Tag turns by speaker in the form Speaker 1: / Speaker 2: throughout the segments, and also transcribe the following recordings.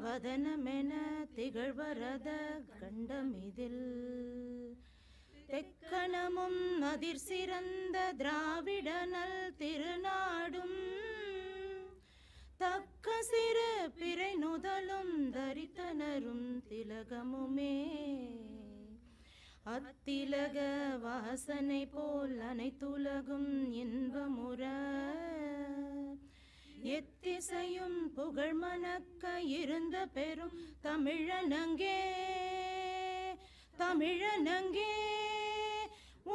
Speaker 1: வதனமென திகழ்வரத கண்டமிதில் தெக்கணமும் அதிர் சிறந்த திராவிடனல் திருநாடும் தக்க சிறு பிறை நுதலும் தரித்தனரும் திலகமுமே அத்திலக வாசனை போல் அனைத்துலகும் இன்பமுற எத்திசையும் புகழ் மணக்க இருந்த பெரும் தமிழனங்கே தமிழனங்கே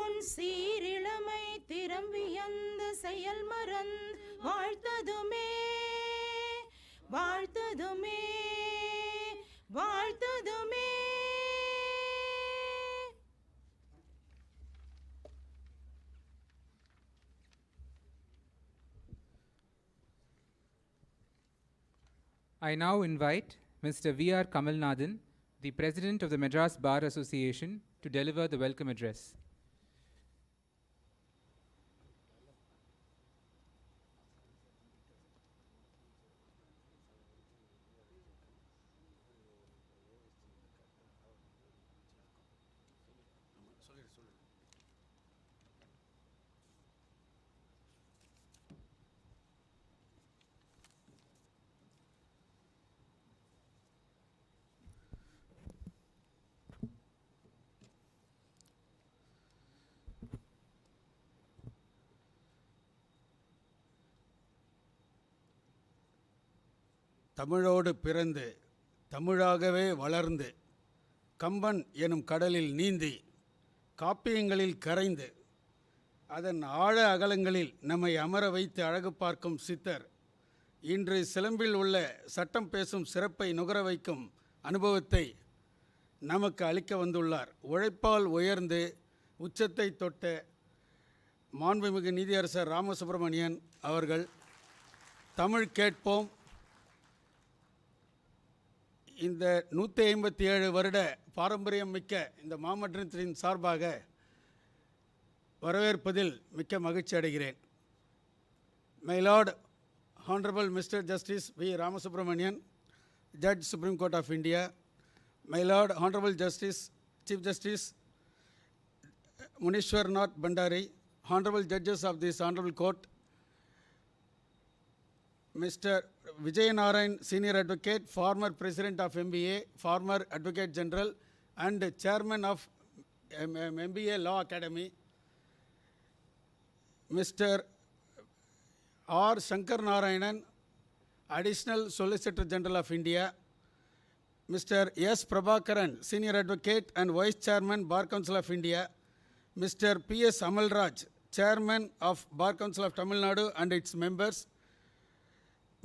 Speaker 1: உன் சீரிழமை திறம்பியந்த செயல் மறந்து வாழ்த்ததுமே வாழ்த்ததுமே வாழ்த்ததுமே.
Speaker 2: I now invite Mr. V.R. Kamalnathan, the President of the Madras Bar Association, to deliver the welcome address.
Speaker 3: தமிழோடு பிறந்து தமிழாகவே வளர்ந்து கம்பன் எனும் கடலில் நீந்தி காப்பியங்களில் கரைந்து அதன் ஆழ அகலங்களில் நம்மை அமர வைத்து அழகு பார்க்கும் சித்தர் இன்று சிலம்பில் உள்ள சட்டம் பேசும் சிறப்பை நுகர வைக்கும் அனுபவத்தை நமக்கு அளிக்க வந்துள்ளார். உழைப்பால் உயர்ந்து உச்சத்தை தொட்ட மாண்புமிகு நீதியரசர் ராமசுப்பிரமணியன் அவர்கள் தமிழ் கேட்போம் இந்த 157 வருட பாரம்பரியம் மிக்க இந்த மாமன்றத்தின் சார்பாக வரவேற்பதில் மிக்க மகிழ்ச்சி அடைகிறேன். My Lord Honorable Mr. Justice V. Ramasubramanian, Judge Supreme Court of India, my Lord Honorable Justice, Chief Justice Munishwarnath Bandari, Honorable Judges of this Honorable Court, Mr. Vijay Narayan, Senior Advocate, former President of MBA, former Advocate General and Chairman of MBA Law Academy, Mr. R. Shankar Narayanan, Additional Solicitor General of India, Mr. S. Prabhakaran, Senior Advocate and Vice Chairman, Bar Council of India, Mr. P. S. Amalraj, Chairman of Bar Council of Tamil Nadu and its members,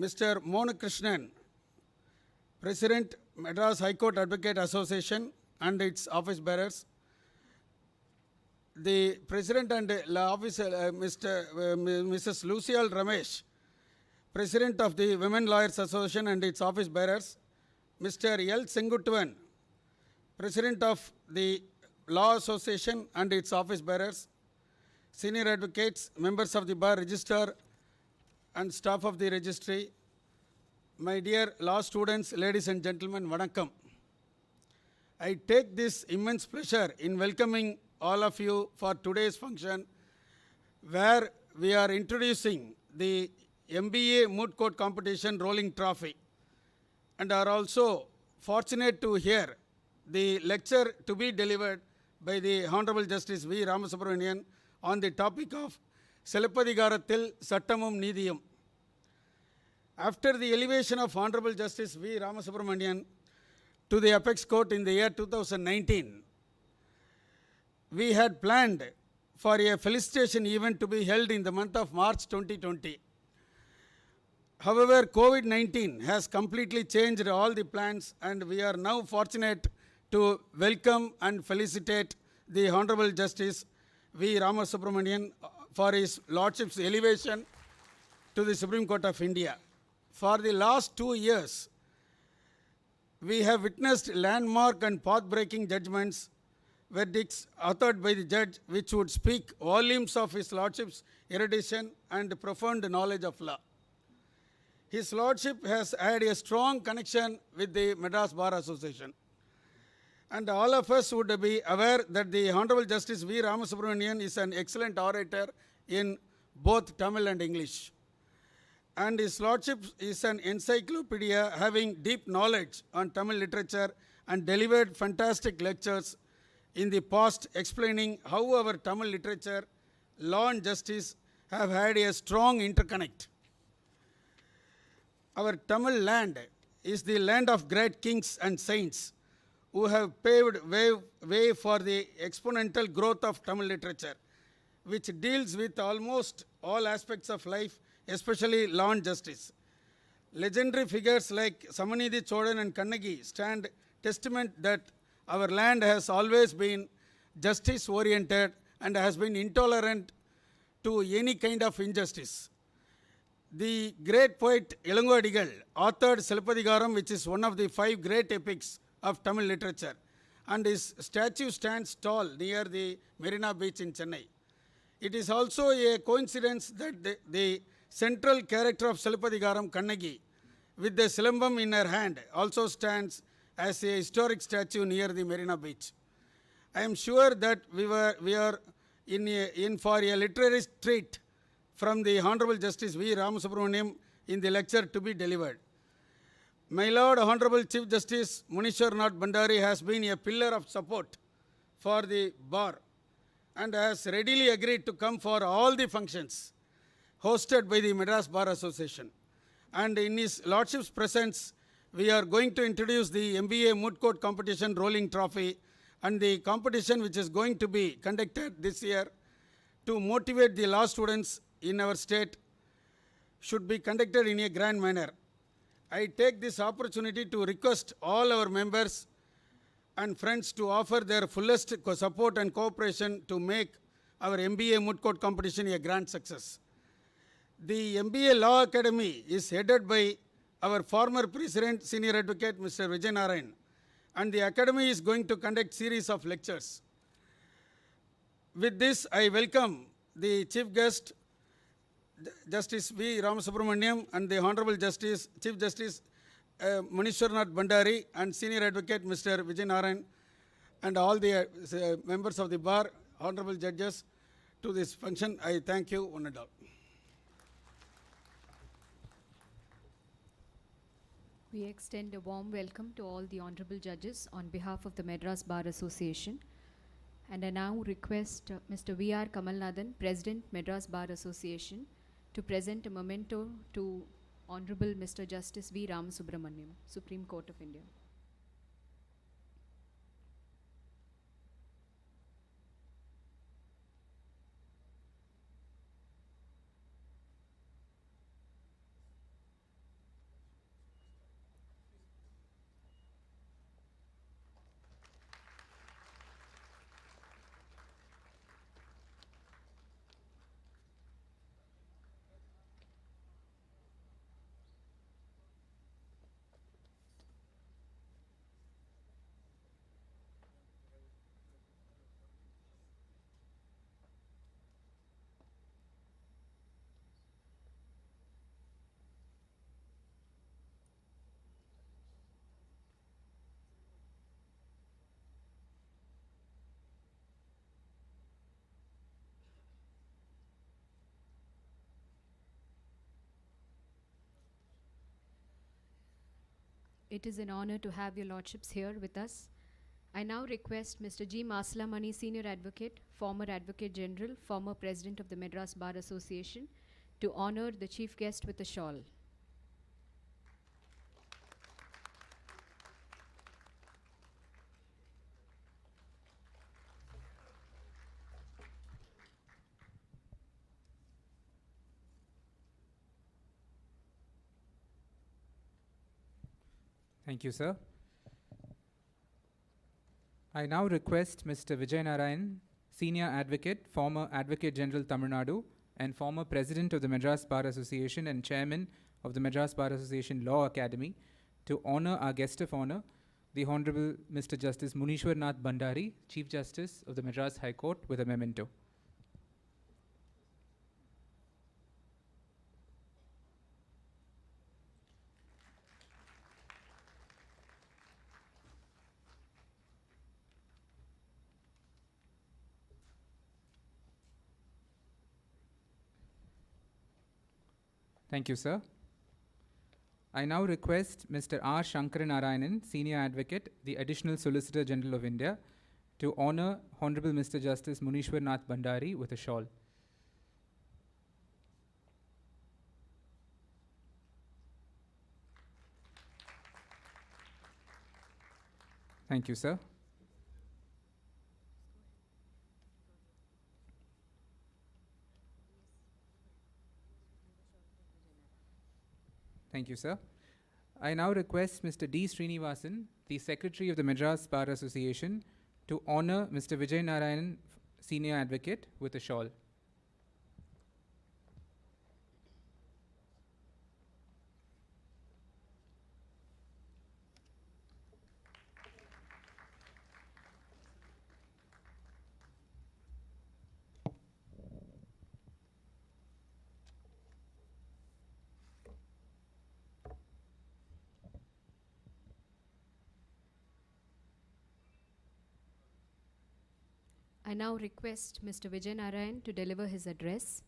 Speaker 3: Mr. Moot Krishnan, President, Madras High Court Advocate Association and its office bearers, the President and Officer, Mrs. Lucille Ramesh, President of the Women Lawyers Association and its office bearers, Mr. L. Senguttuvan, President of the Law Association and its office bearers, senior advocates, members of the Bar Register and staff of the registry, my dear law students, ladies and gentlemen, vanakkam. I take this immense pleasure in welcoming all of you for today's function where we are introducing the MBA Moot Court Competition Rolling Trophy and are also fortunate to hear the lecture to be delivered by the Honorable Justice V. Ramasubramanian on the topic of Silappadigaarathil Sattamum Neediyum. After the elevation of Honorable Justice V. Ramasubramanian to the Apex Court in the year 2019, we had planned for a felicitation event to be held in the month of March 2020. However, COVID-19 has completely changed all the plans and we are now fortunate to welcome and felicitate the Honorable Justice V. Ramasubramanian for his Lordship's elevation to the Supreme Court of India. For the last 2 years, we have witnessed landmark and path-breaking judgments, verdicts authored by the judge which would speak volumes of his Lordship's erudition and profound knowledge of law. His Lordship has had a strong connection with the Madras Bar Association. And all of us would be aware that the Honorable Justice V. Ramasubramanian is an excellent orator in both Tamil and English. And his Lordship is an encyclopedia having deep knowledge on Tamil literature and delivered fantastic lectures in the past explaining how our Tamil literature, law and justice have had a strong interconnect. Our Tamil land is the land of great kings and saints who have paved way for the exponential growth of Tamil literature, which deals with almost all aspects of life, especially law and justice. Legendary figures like Samanidhi Chodan and Kannagi stand testament that our land has always been justice-oriented and has been intolerant to any kind of injustice. The great poet Ilangovadigal authored Silappatikaram, which is one of the 5 great epics of Tamil literature, and his statue stands tall near the Marina Beach in Chennai. It is also a coincidence that the central character of Silappatikaram, Kannagi, with the silambam in her hand, also stands as a historic statue near the Marina Beach. I am sure that we are in for a literary treat from the Honorable Justice V. Ramasubramaniam in the lecture to be delivered. My Lord Honorable Chief Justice Munishwar Bandari has been a pillar of support for the bar and has readily agreed to come for all the functions hosted by the Madras Bar Association. And in his Lordship's presence, we are going to introduce the MBA Moot Court Competition Rolling Trophy and the competition which is going to be conducted this year to motivate the law students in our state should be conducted in a grand manner. I take this opportunity to request all our members and friends to offer their fullest support and cooperation to make our MBA Moot Court competition a grand success. The MBA Law Academy is headed by our former President, Senior Advocate Mr. Vijay Narayan, and the Academy is going to conduct series of lectures. With this, I welcome the Chief Guest, Justice V. Ramasubramaniam, and the Honorable Chief Justice Munishwar Bandari, and Senior Advocate Mr. Vijay Narayan, and all the members of the bar, Honorable Judges, to this function. I thank you one and all.
Speaker 4: We extend a warm welcome to all the honorable judges on behalf of the Madras Bar Association. And I now request Mr. V.R. Kamalnathan, President, Madras Bar Association, to present a memento to Honorable Mr. Justice V. Ramasubramaniam, Supreme Court of India. It is an honor to have your lordships here with us. I now request Mr. G. Maslamani, Senior Advocate, former Advocate General, former President of the Madras Bar Association, to honor the chief guest with a shawl.
Speaker 2: Thank you, sir. I now request Mr. Vijay Narayan, Senior Advocate, former Advocate General Tamil Nadu, and former President of the Madras Bar Association and Chairman of the Madras Bar Association Law Academy, to honor our guest of honor, the Honorable Mr. Justice Munishwar Bandari, Chief Justice of the Madras High Court, with a memento. Thank you, sir. I now request Mr. R. Shankaranarayanan, Senior Advocate, the Additional Solicitor General of India, to honor Honorable Mr. Justice Munishwar Bandari with a shawl. Thank you, sir. Thank you, sir. I now request Mr. D. Srinivasan, the Secretary of the Madras Bar Association, to honor Mr. Vijay Narayan, Senior Advocate, with a shawl.
Speaker 4: I now request Mr. Vijay Narayan to deliver his address.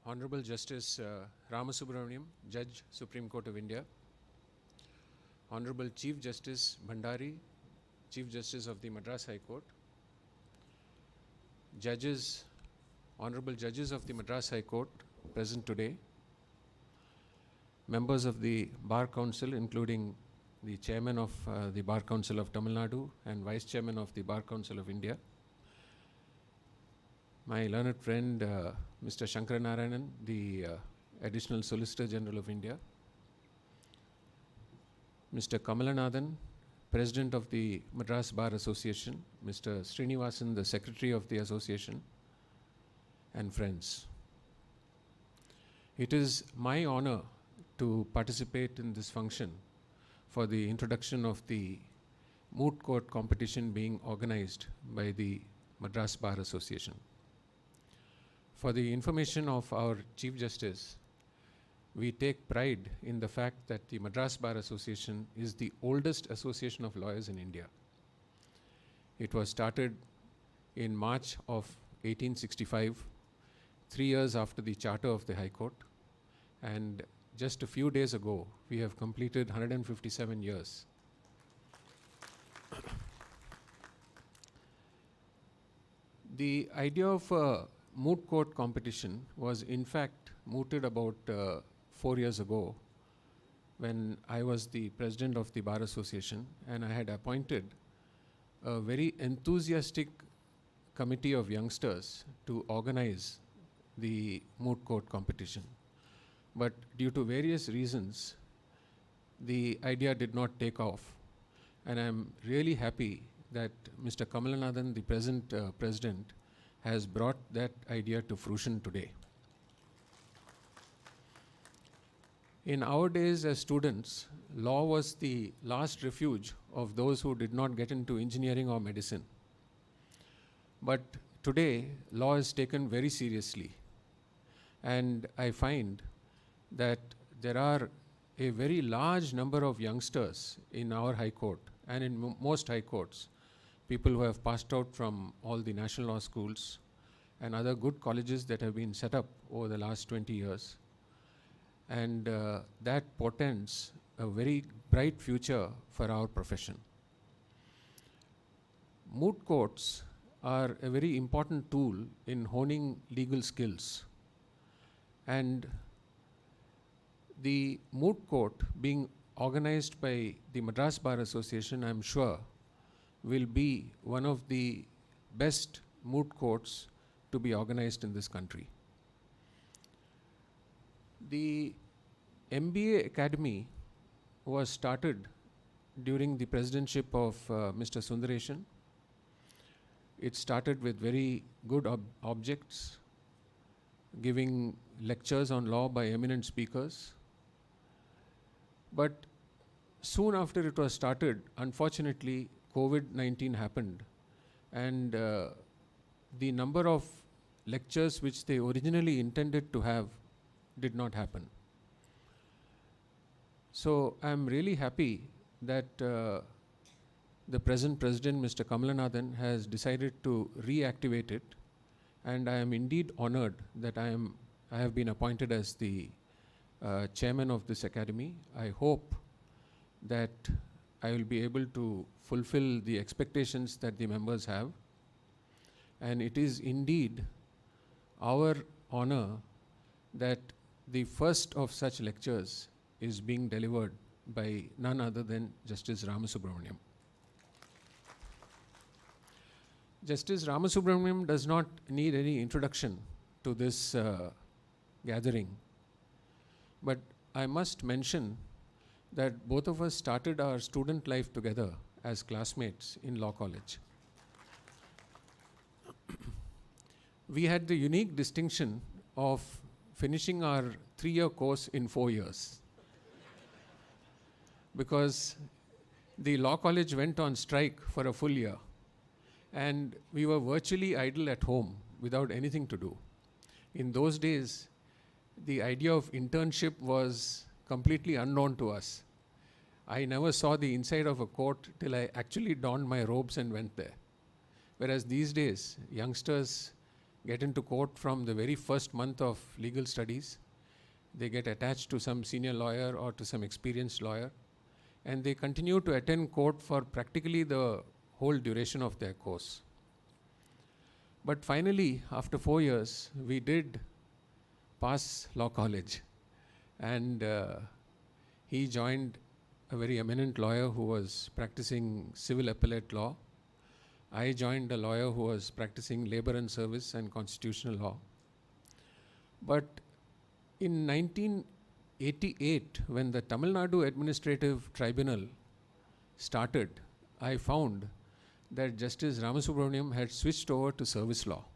Speaker 5: Honorable Justice Ramasubramaniam, Judge, Supreme Court of India. Honorable Chief Justice Bhandari, Chief Justice of the Madras High Court. Judges, Honorable Judges of the Madras High Court present today. Members of the Bar Council, including the Chairman of the Bar Council of Tamil Nadu and Vice Chairman of the Bar Council of India. My learned friend, Mr. Shankara Narayanan, the Additional Solicitor General of India. Mr. Kamalanathan, President of the Madras Bar Association. Mr. Srinivasan, the Secretary of the Association. And friends. It is my honor to participate in this function for the introduction of the Moot Court competition being organized by the Madras Bar Association. For the information of our Chief Justice, we take pride in the fact that the Madras Bar Association is the oldest association of lawyers in India. It was started in March of 1865, 3 years after the Charter of the High Court, and just a few days ago, we have completed 157 years. The idea of a moot court competition was in fact mooted about 4 years ago when I was the president of the Bar Association, and I had appointed a very enthusiastic committee of youngsters to organize the moot court competition. But due to various reasons, the idea did not take off. And I'm really happy that Mr. Kamalanathan, the present president, has brought that idea to fruition today. In our days as students, law was the last refuge of those who did not get into engineering or medicine. But today, law is taken very seriously. And I find that there are a very large number of youngsters in our High Court and in most High Courts, people who have passed out from all the national law schools and other good colleges that have been set up over the last 20 years. And that portends a very bright future for our profession. Moot courts are a very important tool in honing legal skills. And the moot court being organized by the Madras Bar Association, I'm sure, will be one of the best moot courts to be organized in this country. The MBA Academy was started during the presidency of Mr. Sundareshan. It started with very good objects, giving lectures on law by eminent speakers. But soon after it was started, unfortunately, COVID-19 happened, and the number of lectures which they originally intended to have did not happen. So I'm really happy that the present president, Mr. Kamalanathan, has decided to reactivate it, and I am indeed honored that I have been appointed as the chairman of this academy. I hope that I will be able to fulfill the expectations that the members have, and it is indeed our honor that the first of such lectures is being delivered by none other than Justice Ramasubramaniam. Justice Ramasubramaniam does not need any introduction to this gathering, but I must mention that both of us started our student life together as classmates in law college. We had the unique distinction of finishing our 3-year course in 4 years, because the law college went on strike for a full year, and we were virtually idle at home without anything to do. In those days, the idea of internship was completely unknown to us. I never saw the inside of a court till I actually donned my robes and went there. Whereas these days, youngsters get into court from the very first month of legal studies. They get attached to some senior lawyer or to some experienced lawyer, and they continue to attend court for practically the whole duration of their course. But finally, after 4 years, we did pass law college, and he joined a very eminent lawyer who was practicing civil appellate law. I joined a lawyer who was practicing labor and service and constitutional law. But in 1988, when the Tamil Nadu Administrative Tribunal started, I found that Justice Ramasubramaniam had switched over to service law.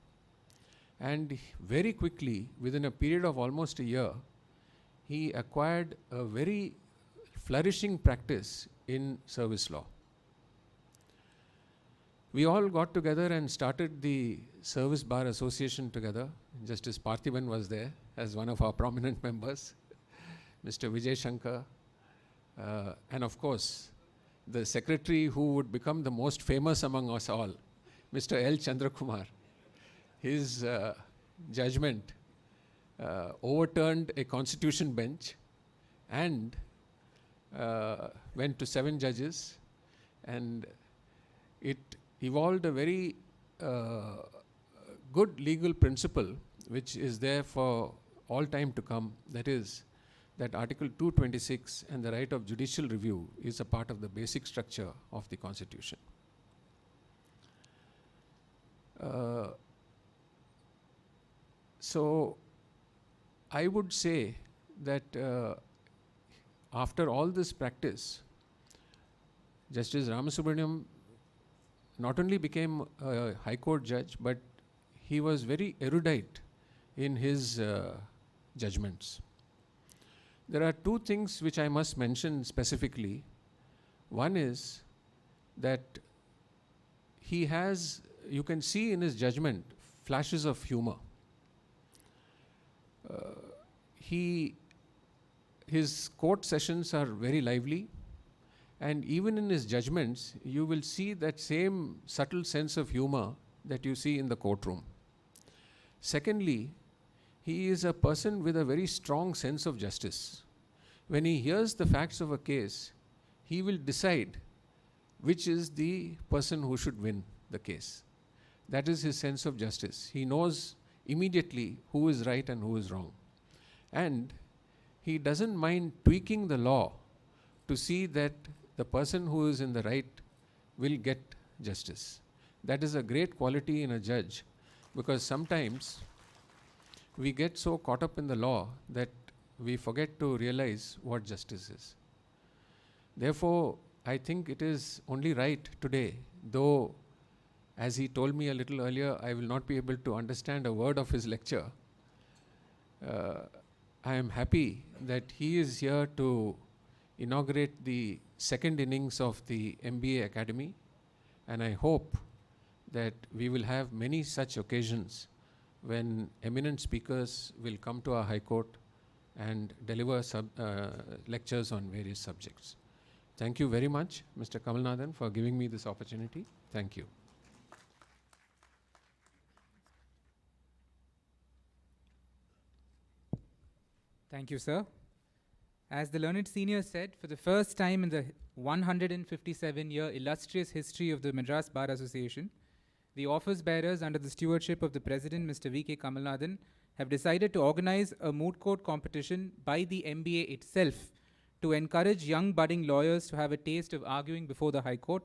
Speaker 5: And very quickly, within a period of almost a year, he acquired a very flourishing practice in service law. We all got together and started the Service Bar Association together. Justice Parthiban was there as one of our prominent members, Mr. Vijay Shankar, and of course, the secretary who would become the most famous among us all, Mr. L. Chandrakumar. His judgment overturned a constitution bench and went to 7 judges, and it evolved a very good legal principle which is there for all time to come. That is, that Article 226 and the right of judicial review is a part of the basic structure of the Constitution. So I would say that after all this practice, Justice Ramasubramaniam not only became a High Court judge, but he was very erudite in his judgments. There are 2 things which I must mention specifically. One is that he has, you can see in his judgment, flashes of humor. His court sessions are very lively, and even in his judgments, you will see that same subtle sense of humor that you see in the courtroom. Secondly, he is a person with a very strong sense of justice. When he hears the facts of a case, he will decide which is the person who should win the case. That is his sense of justice. He knows immediately who is right and who is wrong. And he doesn't mind tweaking the law to see that the person who is in the right will get justice. That is a great quality in a judge, because sometimes we get so caught up in the law that we forget to realize what justice is. Therefore, I think it is only right today, though, as he told me a little earlier, I will not be able to understand a word of his lecture. I am happy that he is here to inaugurate the 2nd innings of the MBA Academy, and I hope that we will have many such occasions when eminent speakers will come to our High Court and deliver lectures on various subjects. Thank you very much, Mr. Kamalnathan, for giving me this opportunity. Thank you.
Speaker 2: Thank you, sir. As the learned senior said, for the first time in the 157-year illustrious history of the Madras Bar Association, the office bearers under the stewardship of the President, Mr. V.K. Kamalnathan, have decided to organize a moot court competition by the MBA itself to encourage young budding lawyers to have a taste of arguing before the High Court.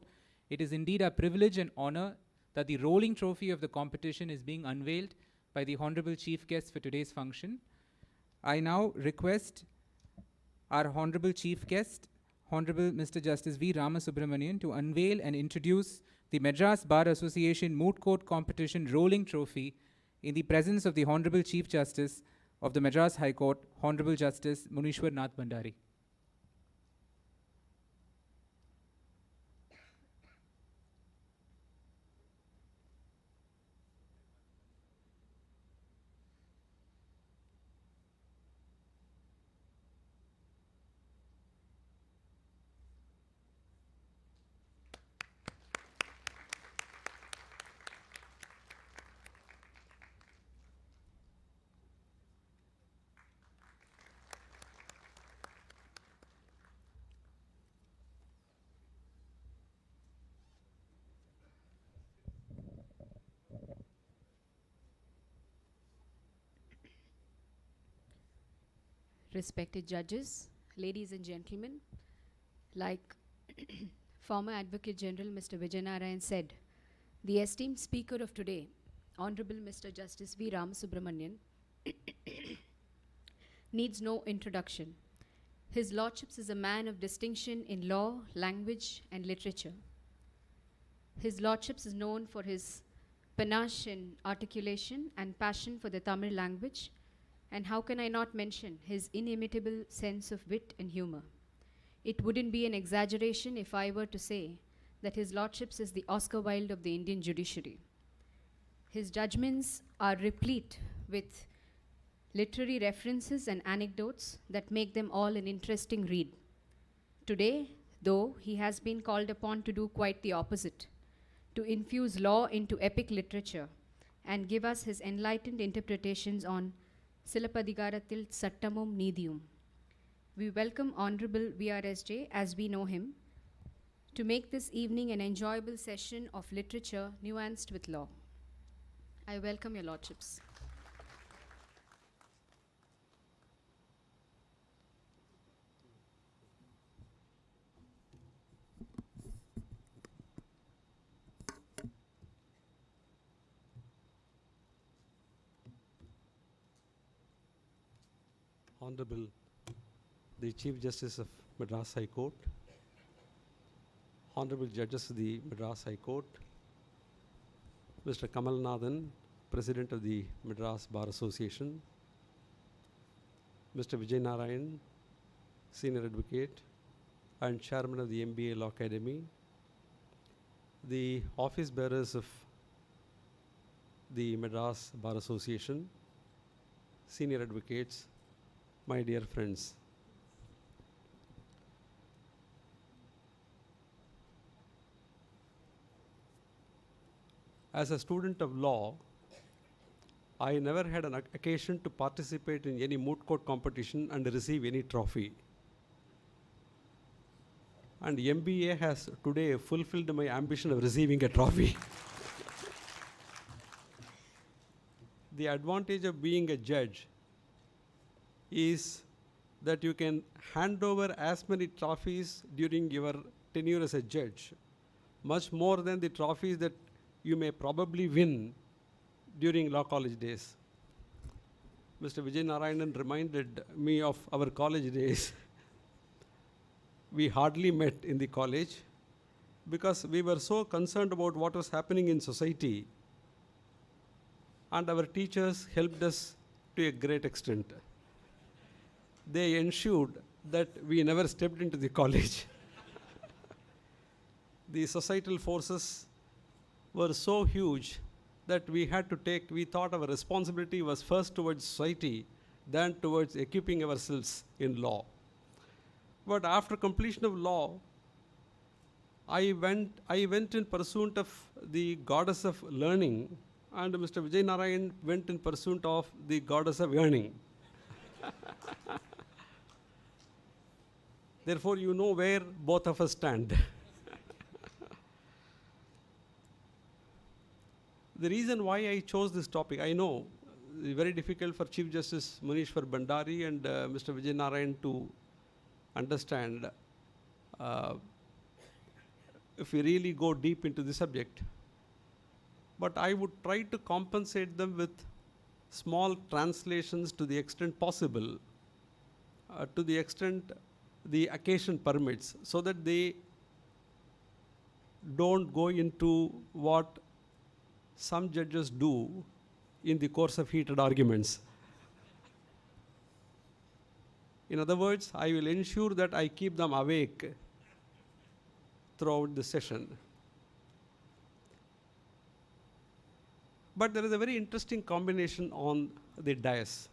Speaker 2: It is indeed our privilege and honor that the rolling trophy of the competition is being unveiled by the Honorable Chief Guest for today's function. I now request our Honorable Chief Guest, Honorable Mr. Justice V. Ramasubramanian, to unveil and introduce the Madras Bar Association Moot Court Competition Rolling Trophy in the presence of the Honorable Chief Justice of the Madras High Court, Honorable Justice Munishwar Nath Bhandari.
Speaker 4: respected judges, ladies and gentlemen, like former Advocate General Mr. Vijayanarayan said, the esteemed speaker of today, Honorable Mr. Justice V. Ramasubramanian, needs no introduction. His Lordships is a man of distinction in law, language, and literature. His Lordships is known for his panache in articulation and passion for the Tamil language, and how can I not mention his inimitable sense of wit and humor. It wouldn't be an exaggeration if I were to say that his Lordships is the Oscar Wilde of the Indian judiciary. His judgments are replete with literary references and anecdotes that make them all an interesting read. Today, though, he has been called upon to do quite the opposite, to infuse law into epic literature and give us his enlightened interpretations on Silapadigarathil Sattamum Neediyum. We welcome Honorable VRSJ, as we know him, to make this evening an enjoyable session of literature nuanced with law. I welcome your Lordships.
Speaker 6: Honorable the Chief Justice of Madras High Court, Honorable Judges of the Madras High Court, Mr. Kamal Nathan, President of the Madras Bar Association, Mr. Vijayanarayan, Senior Advocate and Chairman of the MBA Law Academy, the office bearers of the Madras Bar Association, Senior Advocates, my dear friends. As a student of law, I never had an occasion to participate in any moot court competition and receive any trophy. And MBA has today fulfilled my ambition of receiving a trophy. The advantage of being a judge is that you can hand over as many trophies during your tenure as a judge, much more than the trophies that you may probably win during law college days. Mr. Vijayanarayanan reminded me of our college days. We hardly met in the college because we were so concerned about what was happening in society, and our teachers helped us to a great extent. They ensured that we never stepped into the college. The societal forces were so huge that we thought our responsibility was first towards society than towards equipping ourselves in law. But after completion of law, I went in pursuit of the goddess of learning, and Mr. Vijayanarayan went in pursuit of the goddess of earning. Therefore, you know where both of us stand. The reason why I chose this topic, I know it's very difficult for Chief Justice Munishwar Bhandari and Mr. Vijayanarayan to understand if we really go deep into the subject. But I would try to compensate them with small translations to the extent possible, to the extent the occasion permits, so that they don't go into what some judges do in the course of heated arguments. In other words, I will ensure that I keep them awake throughout the session. But there is a very interesting combination on the dais.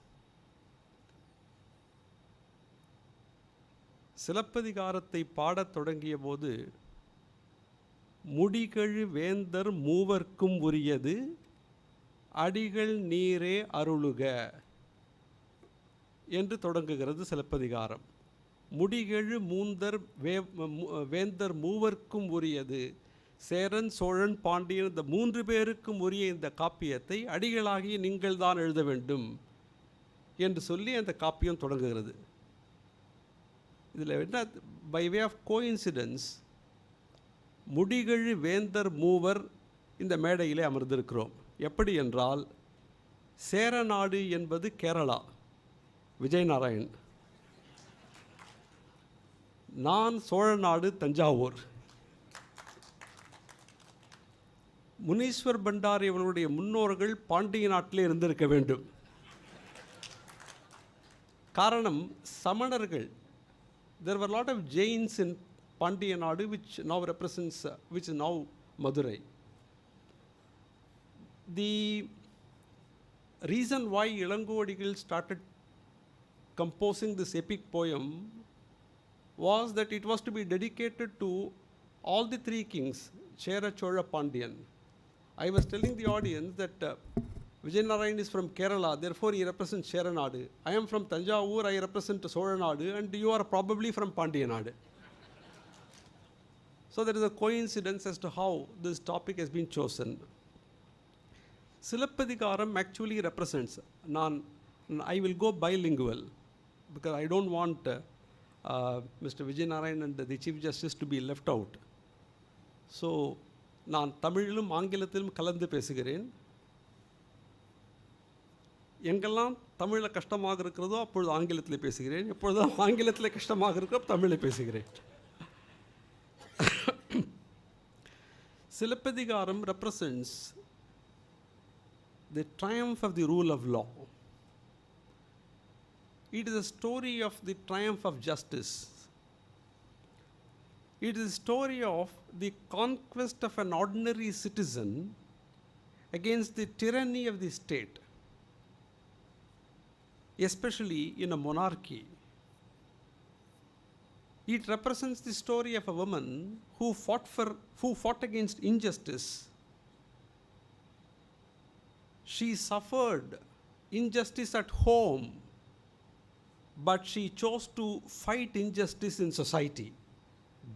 Speaker 6: சிலப்பதிகாரத்தை பாடத் தொடங்கிய போது முடிகழு வேந்தர் மூவர்க்கும் உரியது அடிகள் நீரே அருளுக என்று தொடங்குகிறது சிலப்பதிகாரம். முடிகழு வேந்தர் மூவர்க்கும் உரியது, சேரன் சோழன் பாண்டியன் இந்த 3 பேருக்கும் உரிய இந்த காப்பியத்தை அடிகளாகிய நீங்கள் தான் எழுத வேண்டும் என்று சொல்லி அந்த காப்பியம் தொடங்குகிறது. இதில் என்ன பை வே ஆஃப் கோஇன்சிடென்ஸ் முடிகழி வேந்தர் மூவர் இந்த மேடையிலே அமர்ந்திருக்கிறோம். எப்படி என்றால், சேரநாடு என்பது கேரளா, விஜயநாராயண். நான் சோழநாடு, தஞ்சாவூர். முனீஸ்வர் பண்டாரி அவர்களுடைய முன்னோர்கள் பாண்டிய நாட்டிலே இருந்திருக்க வேண்டும். காரணம், சமணர்கள், there were a lot of Jains in Pandiya Nadu, which now represents, which is now Madurai. The reason why Ilangovadigal started composing this epic poem was that it was to be dedicated to all the three kings, Chera, Chola, Pandian. I was telling the audience that Vijayanarayan is from Kerala, therefore he represents Cheranadu. I am from Tanjavur, I represent Solanadu, and you are probably from Pandiyanadu. So there is a coincidence as to how this topic has been chosen. Silappatikaram actually represents, I will go bilingual because I don't want Mr. Vijayanarayan and the Chief Justice to be left out. So, நான் தமிழிலும் ஆங்கிலத்திலும் கலந்து பேசுகிறேன். எங்கெல்லாம் தமிழில் கஷ்டமாக இருக்கிறதோ அப்பொழுது ஆங்கிலத்தில் பேசுகிறேன், எப்பொழுதும் ஆங்கிலத்தில் கஷ்டமாக இருக்கிற தமிழில் பேசுகிறேன். Silappatikaram represents the triumph of the rule of law. It is a story of the triumph of justice. It is a story of the conquest of an ordinary citizen against the tyranny of the state, especially in a monarchy. It represents the story of a woman who fought against injustice. She suffered injustice at home, but she chose to fight injustice in society.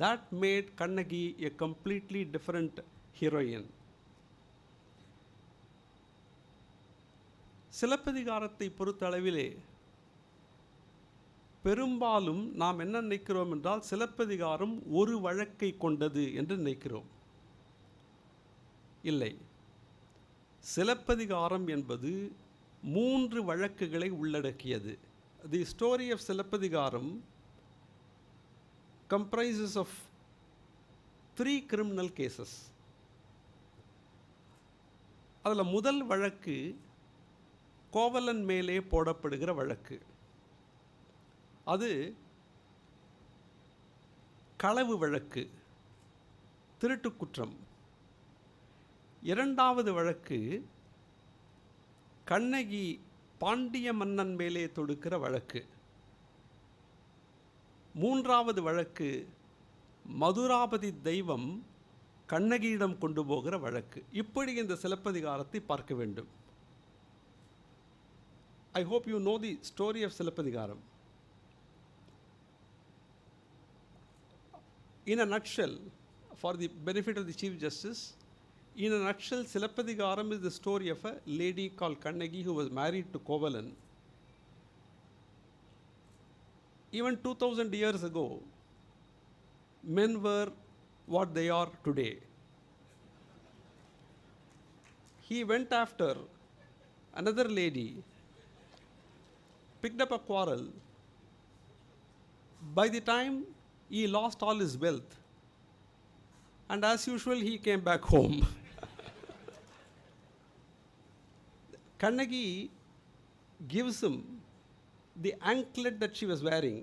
Speaker 6: That made Kannagi a completely different heroine. சிலப்பதிகாரத்தை பொறுத்தளவிலே பெரும்பாலும் நாம் என்ன நினைக்கிறோம் என்றால், சிலப்பதிகாரம் ஒரு வழக்கை கொண்டது என்று நினைக்கிறோம். இல்லை, சிலப்பதிகாரம் என்பது 3 வழக்குகளை உள்ளடக்கியது. The story of Silappatikaram comprises of 3 criminal cases. அதில் முதல் வழக்கு கோவலன் மேலே போடப்படுகிற வழக்கு. அது களவு வழக்கு, திருட்டு குற்றம். இரண்டாவது வழக்கு கண்ணகி பாண்டிய மன்னன் மேலே தொடுக்கிற வழக்கு. மூன்றாவது வழக்கு மதுராபதி தெய்வம் கண்ணகியிடம் கொண்டு போகிற வழக்கு. இப்படி இந்த சிலப்பதிகாரத்தை பார்க்க வேண்டும். I hope you know the story of Silappatikaram. In a nutshell, for the benefit of the Chief Justice, in a nutshell, Silappatikaram is the story of a lady called Kannagi who was married to Kovalan. Even 2000 years ago, men were what they are today. He went after another lady, picked up a quarrel. By the time he lost all his wealth, and as usual, he came back home. Kannagi gives him the anklet that she was wearing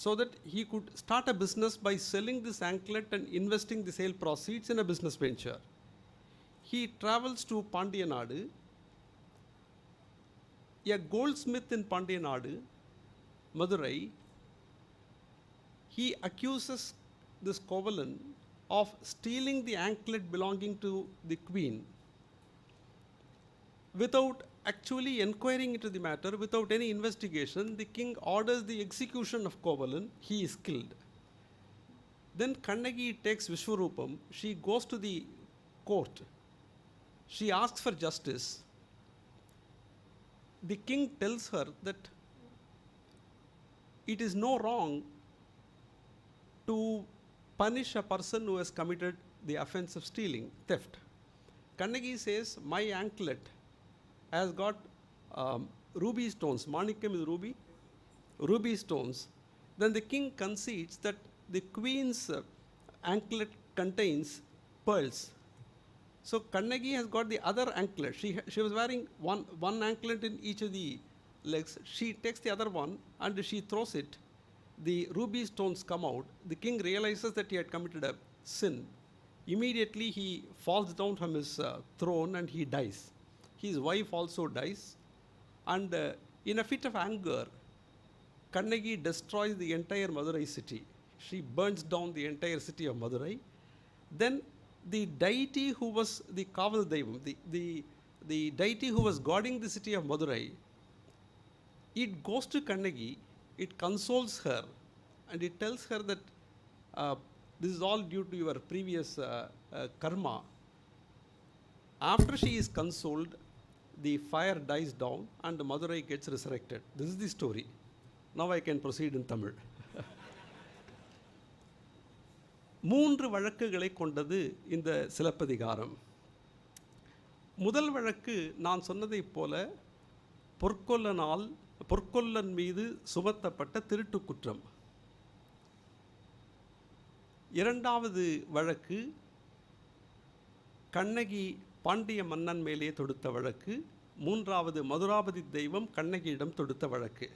Speaker 6: so that he could start a business by selling this anklet and investing the sale proceeds in a business venture. He travels to Pandiyanadu. A goldsmith in Pandiyanadu, Madurai, he accuses this Kovalan of stealing the anklet belonging to the queen. Without actually inquiring into the matter, without any investigation, the king orders the execution of Kovalan. He is killed. Then Kannagi takes Vishwarupam. She goes to the court. She asks for justice. The king tells her that it is no wrong to punish a person who has committed the offense of stealing, theft. Kannagi says, my anklet has got ruby stones. Manikam is ruby. Ruby stones. Then the king concedes that the queen's anklet contains pearls. So Kannagi has got the other anklet. She was wearing one anklet in each of the legs. She takes the other one and she throws it. The ruby stones come out. The king realizes that he had committed a sin. Immediately he falls down from his throne and he dies. His wife also dies. And in a fit of anger, Kannagi destroys the entire Madurai city. She burns down the entire city of Madurai. Then the deity who was the Kaval Deivam, the deity who was guarding the city of Madurai, it goes to Kannagi, it consoles her, and it tells her that this is all due to your previous karma. After she is consoled, the fire dies down and Madurai gets resurrected. This is the story. Now I can proceed in Tamil. 3 வழக்குகளை கொண்டது இந்த சிலப்பதிகாரம். முதல் வழக்கு நான் சொன்னதைப் போல பொற்கொல்லன் மீது சுமத்தப்பட்ட திருட்டு குற்றம். இரண்டாவது வழக்கு கண்ணகி பாண்டிய மன்னன் மேலே தொடுத்த வழக்கு. மூன்றாவது மதுராபதி தெய்வம் கண்ணகியிடம் தொடுத்த வழக்கு.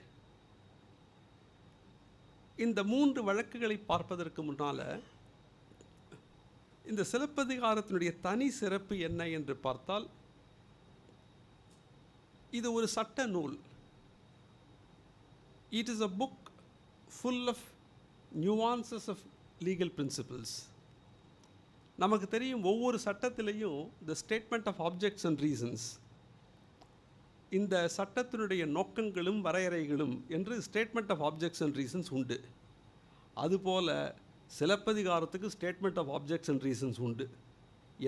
Speaker 6: இந்த 3 வழக்குகளை பார்ப்பதற்கு முன்னால் இந்த சிலப்பதிகாரத்தினுடைய தனி சிறப்பு என்ன என்று பார்த்தால், இது ஒரு சட்ட நூல். It is a book full of nuances of legal principles. நமக்கு தெரியும் ஒவ்வொரு சட்டத்திலையும் the statement of objects and reasons, இந்த சட்டத்தினுடைய நோக்கங்களும் வரையறைகளும் என்று statement of objects and reasons உண்டு. அதுபோல் சிலப்பதிகாரத்துக்கு statement of objects and reasons உண்டு.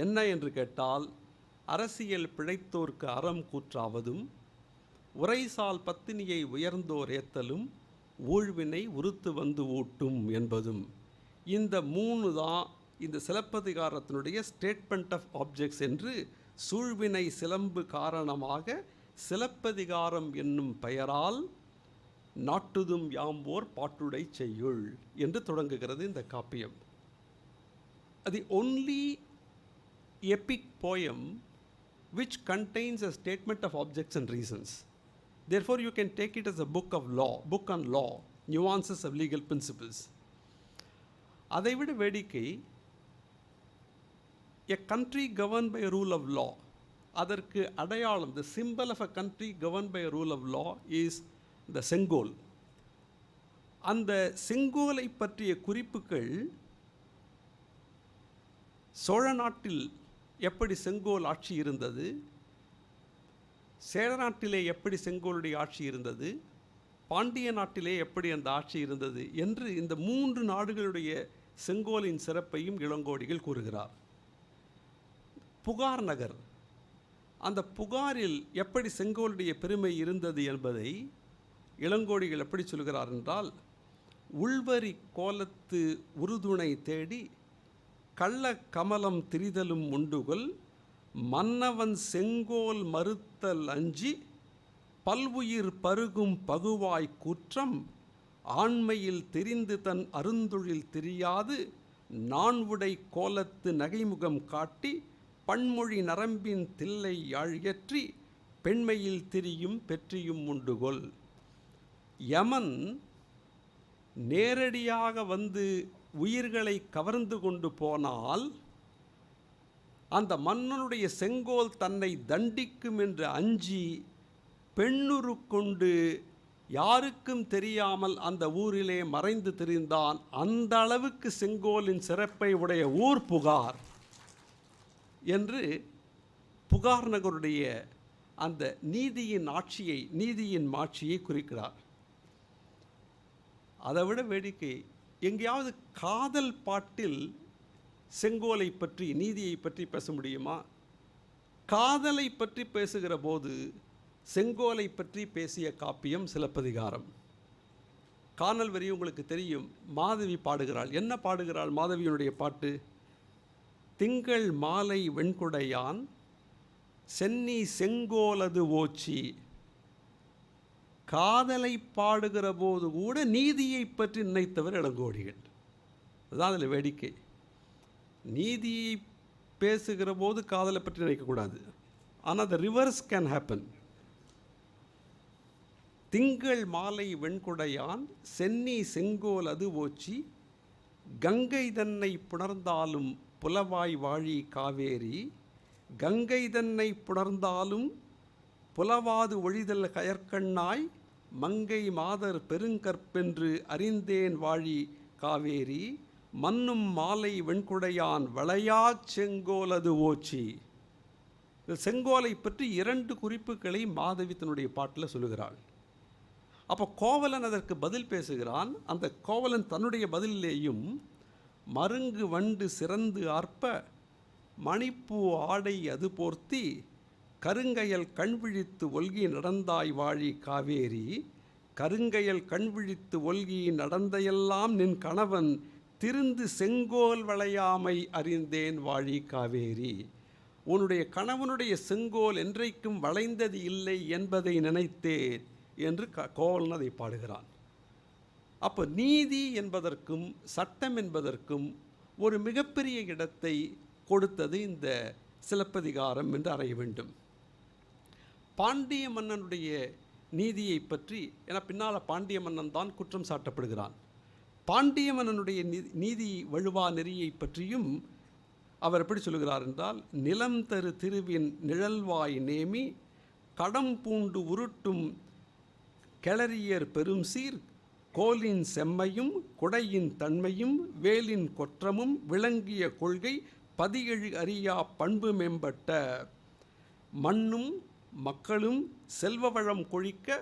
Speaker 6: என்ன என்று கேட்டால், அரசியல் பிழைத்தோர்க்கு அறம் கூற்றாவதும், உரைசால் பத்தினியை உயர்ந்தோர் ஏத்தலும், ஊழ்வினை உறுத்து வந்து ஊட்டும் என்பதும். இந்த 3 தான் இந்த சிலப்பதிகாரத்தினுடைய ஸ்டேட்மெண்ட் ஆஃப் ஆப்ஜெக்ட்ஸ் என்று சூழ்வினை சிலம்பு காரணமாக சிலப்பதிகாரம் என்னும் பெயரால் நாட்டுதும் யாம்போர் பாட்டுடை செய்யுள் என்று தொடங்குகிறது இந்த காப்பியம். The only epic poem which contains a statement of objects and reasons. Therefore, you can take it as a book of law, book on law, nuances of legal principles. அதைவிட வேடிக்கை, a country governed by a rule of law, அதற்கு அடையாளம், the symbol of a country governed by a rule of law is the செங்கோல். அந்த செங்கோலை பற்றிய குறிப்புகள் சோழ நாட்டில் எப்படி செங்கோல் ஆட்சி இருந்தது, சேர நாட்டிலே எப்படி செங்கோலுடைய ஆட்சி இருந்தது, பாண்டிய நாட்டிலே எப்படி அந்த ஆட்சி இருந்தது என்று இந்த 3 நாடுகளுடைய செங்கோலின் சிறப்பையும் இளங்கோடிகள் கூறுகிறார். புகார் நகர், அந்த புகாரில் எப்படி செங்கோலுடைய பெருமை இருந்தது என்பதை இளங்கோடிகள் எப்படி சொல்கிறார் என்றால், உள்வரி கோலத்து உறுதுணை தேடி கள்ள கமலம் திரிதலும் உண்டுகொல், மன்னவன் செங்கோல் மறுத்தல் அஞ்சி பல்வுயிர் பருகும் பகுவாய் கூற்றம், ஆண்மையில் தெரிந்து தன் அருந்தொழில் தெரியாது நான்வுடை கோலத்து நகைமுகம் காட்டி பன்மொழி நரம்பின் தில்லை யாழியற்றி பெண்மையில் திரியும் பெற்றியும் உண்டுகொல். யமன் நேரடியாக வந்து உயிர்களை கவர்ந்து கொண்டு போனால் அந்த மன்னனுடைய செங்கோல் தன்னை தண்டிக்கும் என்று அஞ்சி பெண்ணுரு கொண்டு யாருக்கும் தெரியாமல் அந்த ஊரிலே மறைந்து திரிந்தான். அந்த அளவுக்கு செங்கோலின் சிறப்பை உடைய ஊர் புகார் என்று புகார் நகருடைய அந்த நீதியின் மாட்சியை குறிக்கிறார். அதைவிட வேடிக்கை, எங்கேயாவது காதல் பாட்டில் செங்கோலை பற்றி, நீதியை பற்றி பேச முடியுமா? காதலை பற்றி பேசுகிற போது செங்கோலை பற்றி பேசிய காப்பியம் சிலப்பதிகாரம். காணல் வரி உங்களுக்கு தெரியும். மாதவி பாடுகிறாள். என்ன பாடுகிறாள் மாதவியினுடைய பாட்டு? திங்கள் மாலை வெண்குடையான் சென்னி செங்கோலது ஓச்சி. காதலை பாடுகிற போது கூட நீதியை பற்றி நினைத்தவர் இளங்கோடிகள். அதுதான் அதில் வேடிக்கை. நீதியை பேசுகிற போது காதலை பற்றி நினைக்கக்கூடாது. ஆனால் the reverse can happen. திங்கள் மாலை வெண்குடையான் சென்னி செங்கோல் அது ஓச்சி. கங்கை தன்னை புணர்ந்தாலும் புலவாய் வாழி காவேரி. கங்கை தன்னை புணர்ந்தாலும் புலவாது ஒழிதல் கயற்கண்ணாய். மங்கை மாதர் பெருங்கற்பென்று அறிந்தேன் வாழி காவேரி. மன்னும் மாலை வெண்குடையான் வளையாச் செங்கோலது ஓச்சி. செங்கோலை பற்றி 2 குறிப்புகளை மாதவி தன்னுடைய பாட்டில் சொல்லுகிறாள். அப்போ கோவலன் அதற்கு பதில் பேசுகிறான். அந்த கோவலன் தன்னுடைய பதிலேயும் மருங்கு வண்டு சிறந்து ஆர்ப்ப மணிப்பூ ஆடை அது போர்த்தி கருங்கையல் கண்விழித்து ஒல்கி நடந்தாய் வாழி காவேரி. கருங்கையல் கண்விழித்து ஒல்கி நடந்தையெல்லாம் நின் கணவன் திருந்து செங்கோல் வளையாமை அறிந்தேன் வாழி காவேரி. உன்னுடைய கணவனுடைய செங்கோல் என்றைக்கும் வளைந்தது இல்லை என்பதை நினைத்தேன் என்று கோவலன் அதை பாடுகிறான். அப்போ நீதி என்பதற்கும் சட்டம் என்பதற்கும் ஒரு மிகப்பெரிய இடத்தை கொடுத்தது இந்த சிலப்பதிகாரம் என்று அறிய வேண்டும். பாண்டிய மன்னனுடைய நீதியை பற்றி, என பின்னால் பாண்டிய மன்னன் தான் குற்றம் சாட்டப்படுகிறான். பாண்டிய மன்னனுடைய நீதி வழுவா நெறியை பற்றியும் அவர் எப்படி சொல்கிறார் என்றால், நிலம் தரு திருவின் நிழல்வாய் நேமி கடம் பூண்டு உருட்டும் கிளறியர் பெரும் சீர். கோலின் செம்மையும் குடையின் தன்மையும் வேலின் கொற்றமும் விளங்கிய கொள்கை பதியழு அறியா பண்பு மேம்பட்ட. மண்ணும் மக்களும் செல்வ வளம் கொழிக்க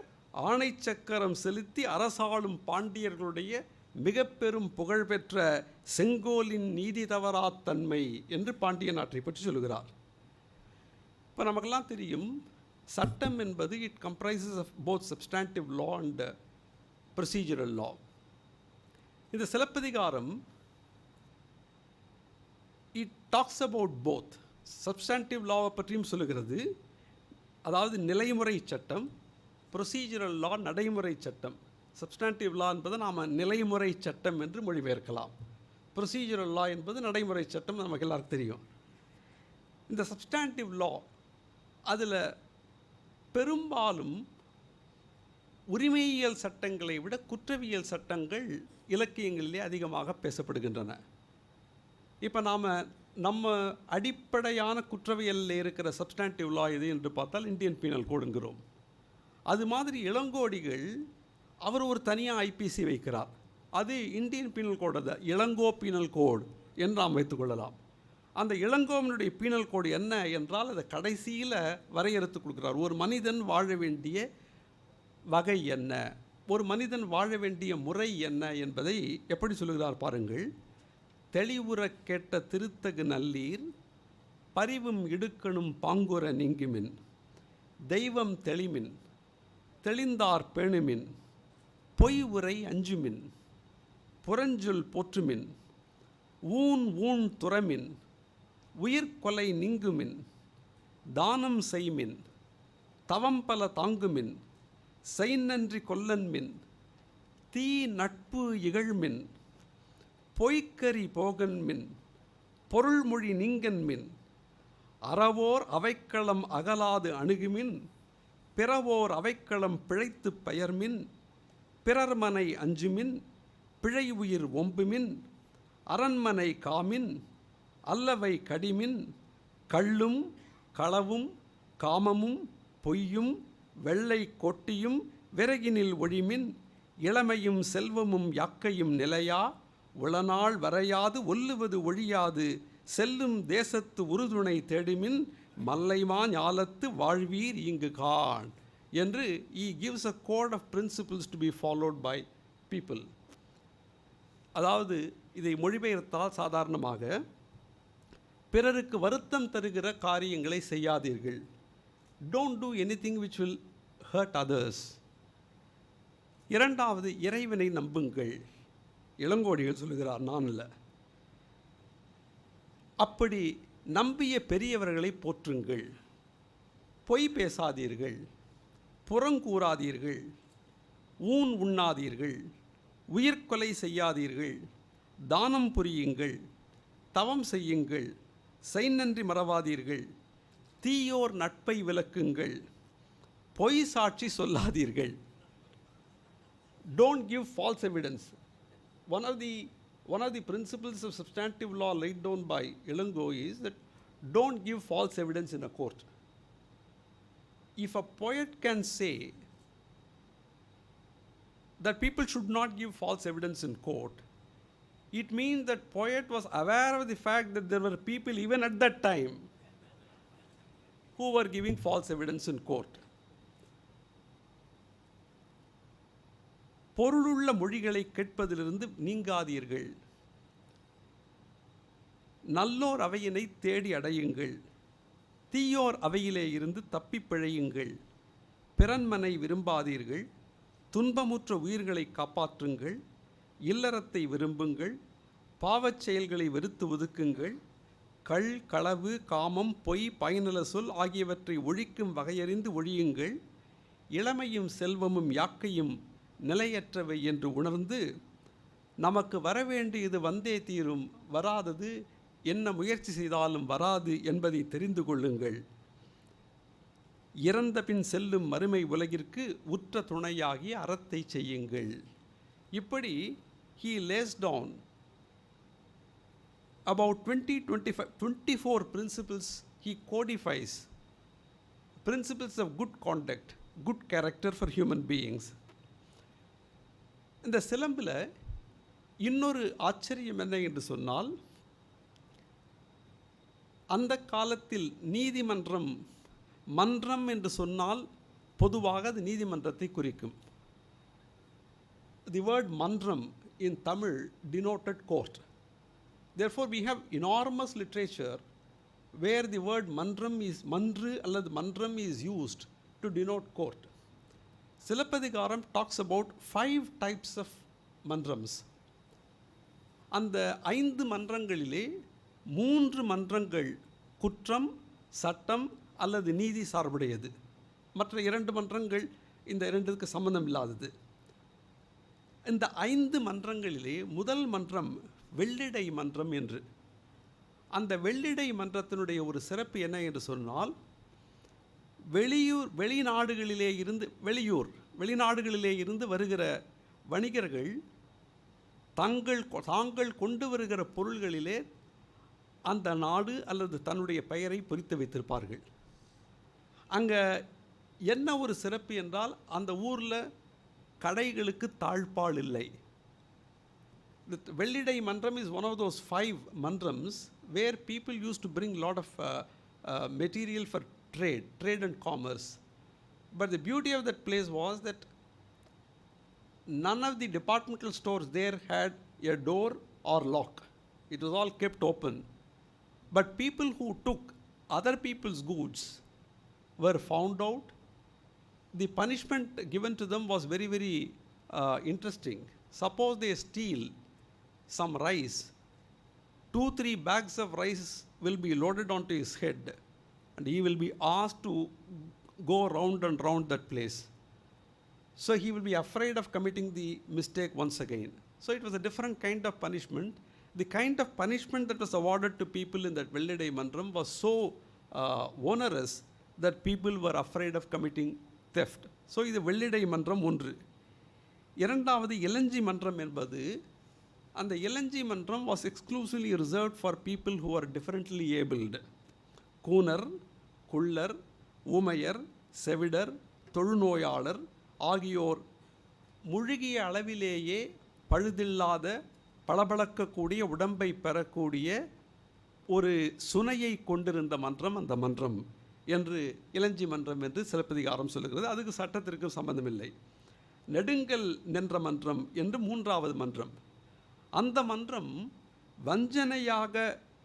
Speaker 6: ஆணை சக்கரம் செலுத்தி அரசாளும் பாண்டியர்களுடைய மிக பெரும் புகழ்பெற்ற செங்கோலின் நீதி தவறாத்தன்மை என்று பாண்டிய நாட்டை பற்றி சொல்கிறார். இப்போ நமக்கெல்லாம் தெரியும், சட்டம் என்பது it comprises of both substantive law and procedural law. இந்த சிலப்பதிகாரம் it talks about both. Substantive லாவை பற்றியும் சொல்லுகிறது, அதாவது நிலைமுறை சட்டம், ப்ரொசீஜரல் லா நடைமுறை சட்டம். சப்ஸ்டாண்டிவ் லா என்பதை நாம் நிலைமுறை சட்டம் என்று மொழிபெயர்க்கலாம். ப்ரொசீஜரல் லா என்பது நடைமுறை சட்டம், நமக்கு எல்லாருக்கும் தெரியும். இந்த சப்ஸ்டாண்டிவ் லா அதில் பெரும்பாலும் உரிமையியல் சட்டங்களை விட குற்றவியல் சட்டங்கள் இலக்கியங்களிலே அதிகமாக பேசப்படுகின்றன. இப்போ நம்ம அடிப்படையான குற்றவியலில் இருக்கிற சப்ஸ்டாண்டிவ் லா எது என்று பார்த்தால் இந்தியன் பீனல் கோடுங்கிறோம். அது மாதிரி இளங்கோடிகள் அவர் ஒரு தனியாக ஐபிசி வைக்கிறார். அது இந்தியன் பீனல் கோடு, அது இளங்கோ பீனல் கோடு என்று நாம் வைத்துக்கொள்ளலாம். அந்த இளங்கோவனுடைய பீனல் கோடு என்ன என்றால் அதை கடைசியில் வரையறுத்து கொடுக்குறார். ஒரு மனிதன் வாழ வேண்டிய வகை என்ன, ஒரு மனிதன் வாழ வேண்டிய முறை என்ன என்பதை எப்படி சொல்லுகிறார் பாருங்கள். தெளிவுற கேட்ட திருத்தகு நல்லீர் பரிவும் இடுக்கணும் பாங்குற நீங்குமின். தெய்வம் தெளிமின் தெளிந்தார் பேணுமின். பொய் உரை அஞ்சுமின் புறஞ்சொல் போற்றுமின். ஊன் துறமின் உயிர்கொலை நீங்குமின். தானம் செய்மின் தவம் பல தாங்குமின். செய்நன்றி கொல்லன்மின் தீ நட்பு இகழ்மின். பொய்க்கறி போகன்மின் பொருள்மொழி நீங்கன்மின். அறவோர் அவைக்களம் அகலாது அணுகுமின். பிறவோர் அவைக்களம் பிழைத்து பெயர்மின். பிறர்மனை அஞ்சுமின் பிழை உயிர் ஒம்புமின். அரண்மனை காமின் அல்லவை கடிமின். கள்ளும் களவும் காமமும் பொய்யும் வெள்ளை கொட்டியும் விறகினில் ஒழிமின். இளமையும் செல்வமும் யாக்கையும் நிலையா. உளநாள் வரையாது ஒல்லுவது ஒழியாது. செல்லும் தேசத்து உறுதுணை தேடுமின். மல்லைமா ஞாலத்து வாழ்வீர் இங்கு காண் என்று he gives a code of principles to be followed by people. அதாவது இதை மொழிபெயர்த்தால் சாதாரணமாக, பிறருக்கு வருத்தம் தருகிற காரியங்களை செய்யாதீர்கள். Don't do anything which will hurt others. இரண்டாவது, இறைவனை நம்புங்கள். இளங்கோடிகள் சொல்லுகிறார், நான் இல்லை. அப்படி நம்பிய பெரியவர்களை போற்றுங்கள். பொய் பேசாதீர்கள், புறங்கூறாதீர்கள், ஊன் உண்ணாதீர்கள், உயிர்கொலை செய்யாதீர்கள், தானம் புரியுங்கள், தவம் செய்யுங்கள், செய்நன்றி மறவாதீர்கள், தீயோர் நட்பை விலக்குங்கள், பொய் சாட்சி சொல்லாதீர்கள். Don't give false evidence. One of the principles of substantive law laid down by Ilango is that don't give false evidence in a court. If a poet can say that people should not give false evidence in court, it means that poet was aware of the fact that there were people even at that time who were giving false evidence in court. பொருளுள்ள மொழிகளை கேட்பதிலிருந்து நீங்காதீர்கள். நல்லோர் அவையினை தேடி அடையுங்கள், தீயோர் அவையிலே இருந்து தப்பிப் பிழையுங்கள், பிறன்மனை விரும்பாதீர்கள், துன்பமுற்ற உயிர்களை காப்பாற்றுங்கள், இல்லறத்தை விரும்புங்கள், பாவச் செயல்களை வெறுத்து ஒதுக்குங்கள், கள், களவு, காமம், பொய், பயனில சொல் ஆகியவற்றை ஒழிக்கும் வகையறிந்து ஒழியுங்கள், இளமையும் செல்வமும் யாக்கையும் நிலையற்றவை என்று உணர்ந்து நமக்கு வரவேண்டியது வந்தே தீரும், வராதது என்ன முயற்சி செய்தாலும் வராது என்பதை தெரிந்து கொள்ளுங்கள். இறந்த பின் செல்லும் மறுமை உலகிற்கு உற்ற துணையாகி அறத்தை செய்யுங்கள். இப்படி he lays down about 24 principles. He codifies principles of good conduct, good character for human beings. இந்த சிலம்பில் இன்னொரு ஆச்சரியம் என்ன என்று சொன்னால், அந்த காலத்தில் நீதிமன்றம், மன்றம் என்று சொன்னால் பொதுவாக அது நீதிமன்றத்தை குறிக்கும். The word மன்றம் in Tamil denoted court. Therefore we have enormous literature where the word மன்றம் is மன்று அல்லது மன்றம் is used to denote court. Silappatikaram talks about 5 types of மன்றம்ஸ். அந்த 5 மன்றங்களிலே 3 மன்றங்கள் குற்றம், சட்டம் அல்லது நீதி சார்புடையது. மற்ற 2 மன்றங்கள் இந்த 2க்கு சம்பந்தம் இல்லாதது. இந்த 5 மன்றங்களிலே முதல் மன்றம் வெள்ளிடை மன்றம் என்று. அந்த வெள்ளிடை மன்றத்தினுடைய ஒரு சிறப்பு என்ன என்று சொன்னால், வெளிநாடுகளிலே இருந்து வருகிற வணிகர்கள் தாங்கள் கொண்டு வருகிற பொருள்களிலே அந்த நாடு அல்லது தன்னுடைய பெயரை பொறித்து வைத்திருப்பார்கள். அங்கே என்ன ஒரு சிறப்பு என்றால், அந்த ஊரில் கடைகளுக்கு தாழ்பால் இல்லை. The வெள்ளிடை மன்றம் is one of those 5 மன்றம்ஸ் where people used to bring lot of material for trade and commerce. But the beauty of that place was that none of the departmental stores there had a door or lock. It was all kept open. But people who took other people's goods were found out. The punishment given to them was very, very interesting. Suppose they steal some rice, 2-3 bags of rice will be loaded onto his head, and he will be asked to go round and round that place. So he will be afraid of committing the mistake once again. So it was a different kind of punishment. The kind of punishment that was awarded to people in that Vellidai Mandram was so onerous that people were afraid of committing theft. So இது வெள்ளிடை மன்றம் ஒன்று. இரண்டாவது இளஞ்சி மன்றம் என்பது, அந்த இளஞ்சி மன்றம் was exclusively reserved for people who are differently abled. கூனர், குள்ளர், ஊமையர், செவிடர், தொழுநோயாளர் ஆகியோர் முழுகிய அளவிலேயே பழுதில்லாத பளபளக்கக்கூடிய உடம்பை பெறக்கூடிய ஒரு சுனையை கொண்டிருந்த மன்றம் அந்த மன்றம் என்று இளஞ்சி மன்றம் என்று சிலப்பதிகாரம் சொல்லுகிறது. அதுக்கு சட்டத்திற்கு சம்பந்தமில்லை. நெடுங்கல் நின்ற மன்றம் என்று 3வது மன்றம். அந்த மன்றம் வஞ்சனையாக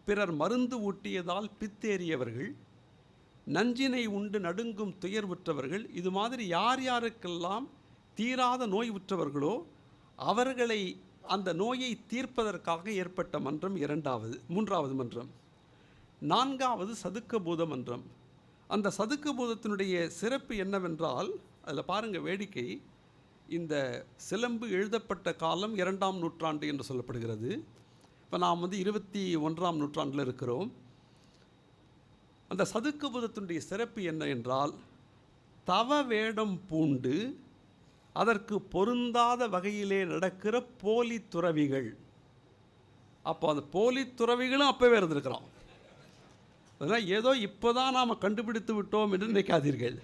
Speaker 6: பிறர் மருந்து ஊட்டியதால் பித்தேறியவர்கள், நஞ்சினை உண்டு நடுங்கும் துயர்வுற்றவர்கள், இது மாதிரி யார் யாருக்கெல்லாம் தீராத நோய் உற்றவர்களோ அவர்களை அந்த நோயை தீர்ப்பதற்காக ஏற்பட்ட மன்றம் மூன்றாவது மன்றம். 4வது சதுக்கபூத மன்றம். அந்த சதுக்கபூதத்தினுடைய சிறப்பு என்னவென்றால், அதில் பாருங்கள் வேடிக்கை, இந்த சிலம்பு எழுதப்பட்ட காலம் 2ஆம் நூற்றாண்டு என்று சொல்லப்படுகிறது. இப்போ நாம் 21ஆம் நூற்றாண்டில் இருக்கிறோம். அந்த சதுக்கபூதத்தினுடைய சிறப்பு என்ன என்றால், தவ வேடம் பூண்டு அதற்கு பொருந்தாத வகையிலே நடக்கிற போலி துறவிகள். அப்போ அந்த போலி துறவிகளும் அப்போவே இருந்திருக்கிறோம். அதனால் ஏதோ இப்போ தான் நாம் கண்டுபிடித்து விட்டோம் என்று நினைக்காதீர்கள்.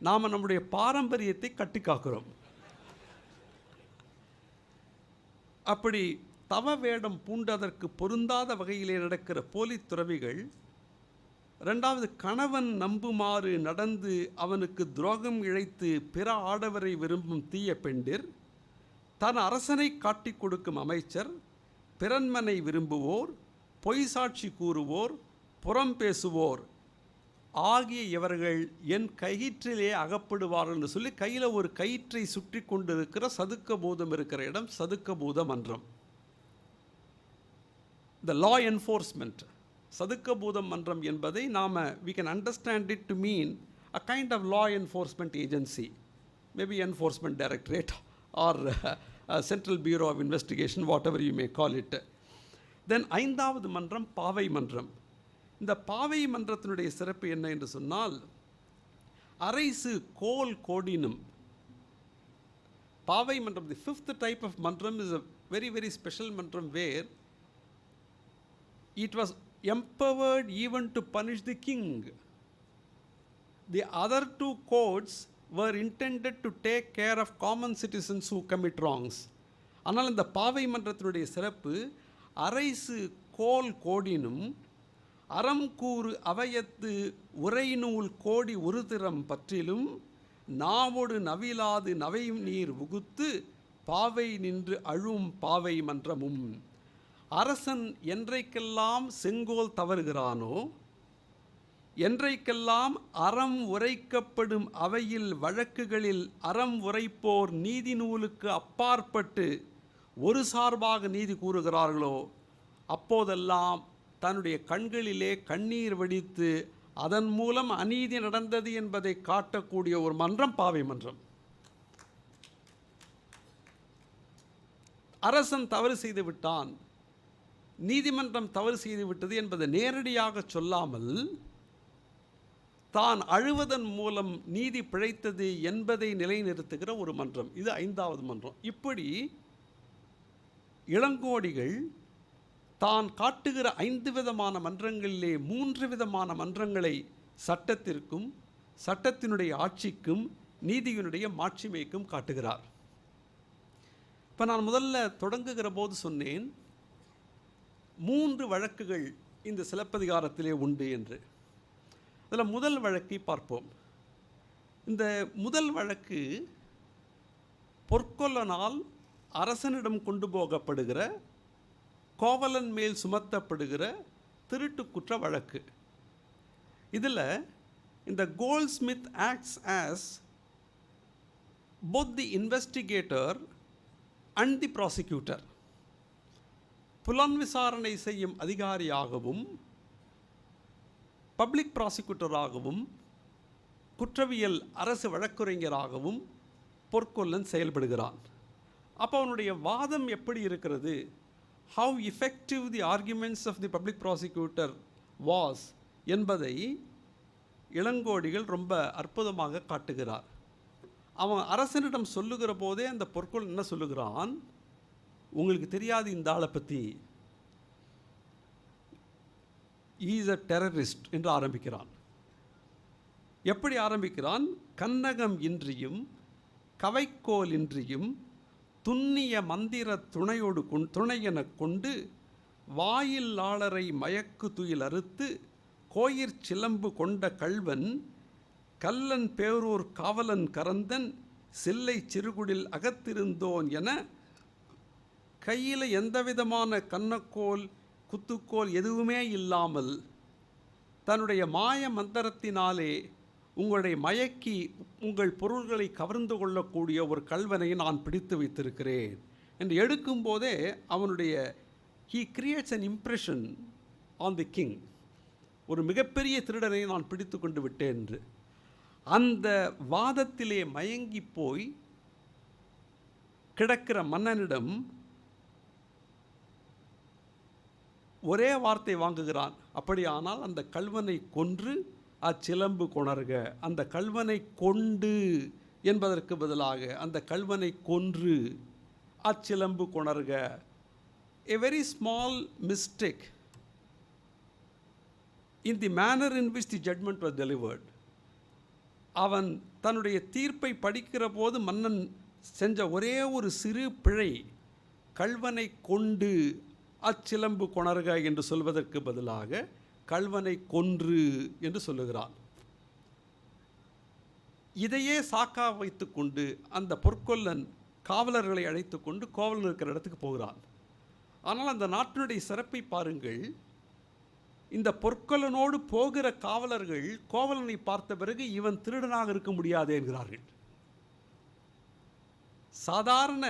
Speaker 6: நாம் நம்முடைய பாரம்பரியத்தை கட்டி காக்கிறோம். அப்படி தவ வேடம் பூண்டு அதற்கு பொருந்தாத வகையிலே நடக்கிற போலி துறவிகள். 2வது, கணவன் நம்புமாறு நடந்து அவனுக்கு துரோகம் இழைத்து பிற ஆடவரை விரும்பும் தீய பெண்டிர், தன் அரசனை காட்டிக் கொடுக்கும் அமைச்சர், பிறன்மனை விரும்புவோர், பொய் சாட்சி கூறுவோர், புறம் பேசுவோர் ஆகிய இவர்கள் என் கயிற்றிலே அகப்படுவார்கள் என்று சொல்லி கையில் ஒரு கயிற்றை சுற்றி கொண்டிருக்கிற சதுக்கபூதம் இருக்கிற இடம் சதுக்கபூத மன்றம். த லா என்ஃபோர்ஸ்மெண்ட். சதுக்கபூத மன்றம் என்பதை நாம் we can understand it to mean a kind of law enforcement agency, maybe enforcement directorate or central bureau of investigation, whatever you may call it. Then 5வது மன்றம் பாவை மன்றம். இந்த பாவை மன்றத்தினுடைய சிறப்பு என்ன என்று சொன்னால், அரைசு கோல் கோடினும். பாவை மன்றம், the 5th type of mantram is a very very special mantram where it was empowered even to punish the king. The other 2 codes were intended to take care of common citizens who commit wrongs. ஆனால் இந்த பாவை மன்றத்தினுடைய சிறப்பு, arise கோல் கோடினும் அறம் கூறு அவையத்து உரைநூல் கோடி உருதிரம் பற்றிலும் நாவொடு நவிலாது நவை நீர் உகுத்து பாவை நின்று அழும் பாவை மன்றமும். அரசன் என்றைக்கெல்லாம் செங்கோல் தவறுகிறானோ, என்றைக்கெல்லாம் அறம் உரைக்கப்படும் அவையில் வழக்குகளில் அறம் உரைப்போர் நீதி நூலுக்கு அப்பாற்பட்டு ஒரு சார்பாக நீதி கூறுகிறார்களோ, அப்போதெல்லாம் தன்னுடைய கண்களிலே கண்ணீர் வடித்து அதன் மூலம் அநீதி நடந்தது என்பதை காட்டக்கூடிய ஒரு மன்றம் பாவை மன்றம். அரசன் தவறு செய்து விட்டான், நீதிமன்றம் தவறு செய்து விட்டது என்பதை நேரடியாக சொல்லாமல் தான் அழுவதன் மூலம் நீதி பிழைத்தது என்பதை நிலைநிறுத்துகிற ஒரு மன்றம். இது 5வது மன்றம். இப்படி இளங்கோடிகள் தான் காட்டுகிற 5 விதமான மன்றங்களிலே 3 விதமான மன்றங்களை சட்டத்திற்கும் சட்டத்தினுடைய ஆட்சிக்கும் நீதியினுடைய மாட்சிமைக்கும் காட்டுகிறார். இப்போ நான் முதல்ல தொடங்குகிற போது சொன்னேன் 3 வழக்குகள் இந்த சிலப்பதிகாரத்திலே உண்டு என்று. அதில் முதல் வழக்கை பார்ப்போம். இந்த முதல் வழக்கு பொற்கொல்லனால் அரசனிடம் கொண்டு போகப்படுகிற கோவலன் மேல் சுமத்தப்படுகிற திருட்டு குற்ற வழக்கு. இதில் இந்த Goldsmith acts as both the investigator and the prosecutor. புலன் விசாரணை செய்யும் அதிகாரியாகவும் பப்ளிக் ப்ராசிக்யூட்டராகவும் குற்றவியல் அரசு வழக்குரைஞராகவும் பொற்கொல்லன் செயல்படுகிறான். அப்போ அவனுடைய வாதம் எப்படி இருக்கிறது, how effective the arguments of the public prosecutor was என்பதை இளங்கோடிகள் ரொம்ப அற்புதமாக காட்டுகிறார். அவன் அரசனிடம் சொல்லுகிற போதே அந்த பொற்கொல்லன் என்ன சொல்லுகிறான், உங்களுக்கு தெரியாது இந்த ஆளை பற்றி, he is a terrorist என்று ஆரம்பிக்கிறான். எப்படி ஆரம்பிக்கிறான், கன்னகம் இன்றியும் கவைக்கோல் இன்றியும் துண்ணிய மந்திர துணையென கொண்டு வாயில்லாளரை மயக்கு துயில் அறுத்து கோயிற் சிலம்பு கொண்ட கள்வன் கல்லன் பேரூர் காவலன் கரந்தன் சில்லை சிறுகுடில் அகத்திருந்தோன் என கையில் எந்தவிதமான கன்னக்கோல் குத்துக்கோல் எதுவுமே இல்லாமல் தன்னுடைய மாய மந்திரத்தினாலே உங்களை மயக்கி உங்கள் பொருள்களை கவர்ந்து கொள்ளக்கூடிய ஒரு கள்வனை நான் பிடித்து வைத்திருக்கிறேன் என்று எடுக்கும்போதே அவனுடைய he creates an impression on the king. ஒரு மிகப்பெரிய திருடனை நான் பிடித்து கொண்டு விட்டேன் என்று. அந்த வாதத்திலே மயங்கி போய் கிடக்கிற மன்னனிடம் ஒரே வார்த்தை வாங்குகிறான். அப்படியானால் அந்த கள்வனை கொன்று அச்சிலம்பு கொணர்க. அந்த கள்வனை கொண்டு என்பதற்கு பதிலாக அந்த கள்வனை கொன்று அச்சிலம்பு கொணர்க. A very small mistake in the manner in which the judgment was delivered. அவன் தன்னுடைய தீர்ப்பை படிக்கிற போது மன்னன் செஞ்ச ஒரே ஒரு சிறு பிழை, கள்வனை கொண்டு அச்சிலம்பு கொணர்க என்று சொல்வதற்கு பதிலாக கள்வனை கொன்று என்று சொல்லுகிறான். இதையே சாக்கா வைத்துக்கொண்டு அந்த பொற்கொல்லன் காவலர்களை அழைத்து கொண்டு கோவலன் இருக்கிற இடத்துக்கு போகிறான். ஆனால் அந்த நாட்டினுடைய சிறப்பை பாருங்கள். இந்த பொற்கொல்லனோடு போகிற காவலர்கள் கோவலனை பார்த்த பிறகு இவன் திருடனாக இருக்க முடியாது என்கிறார்கள். சாதாரண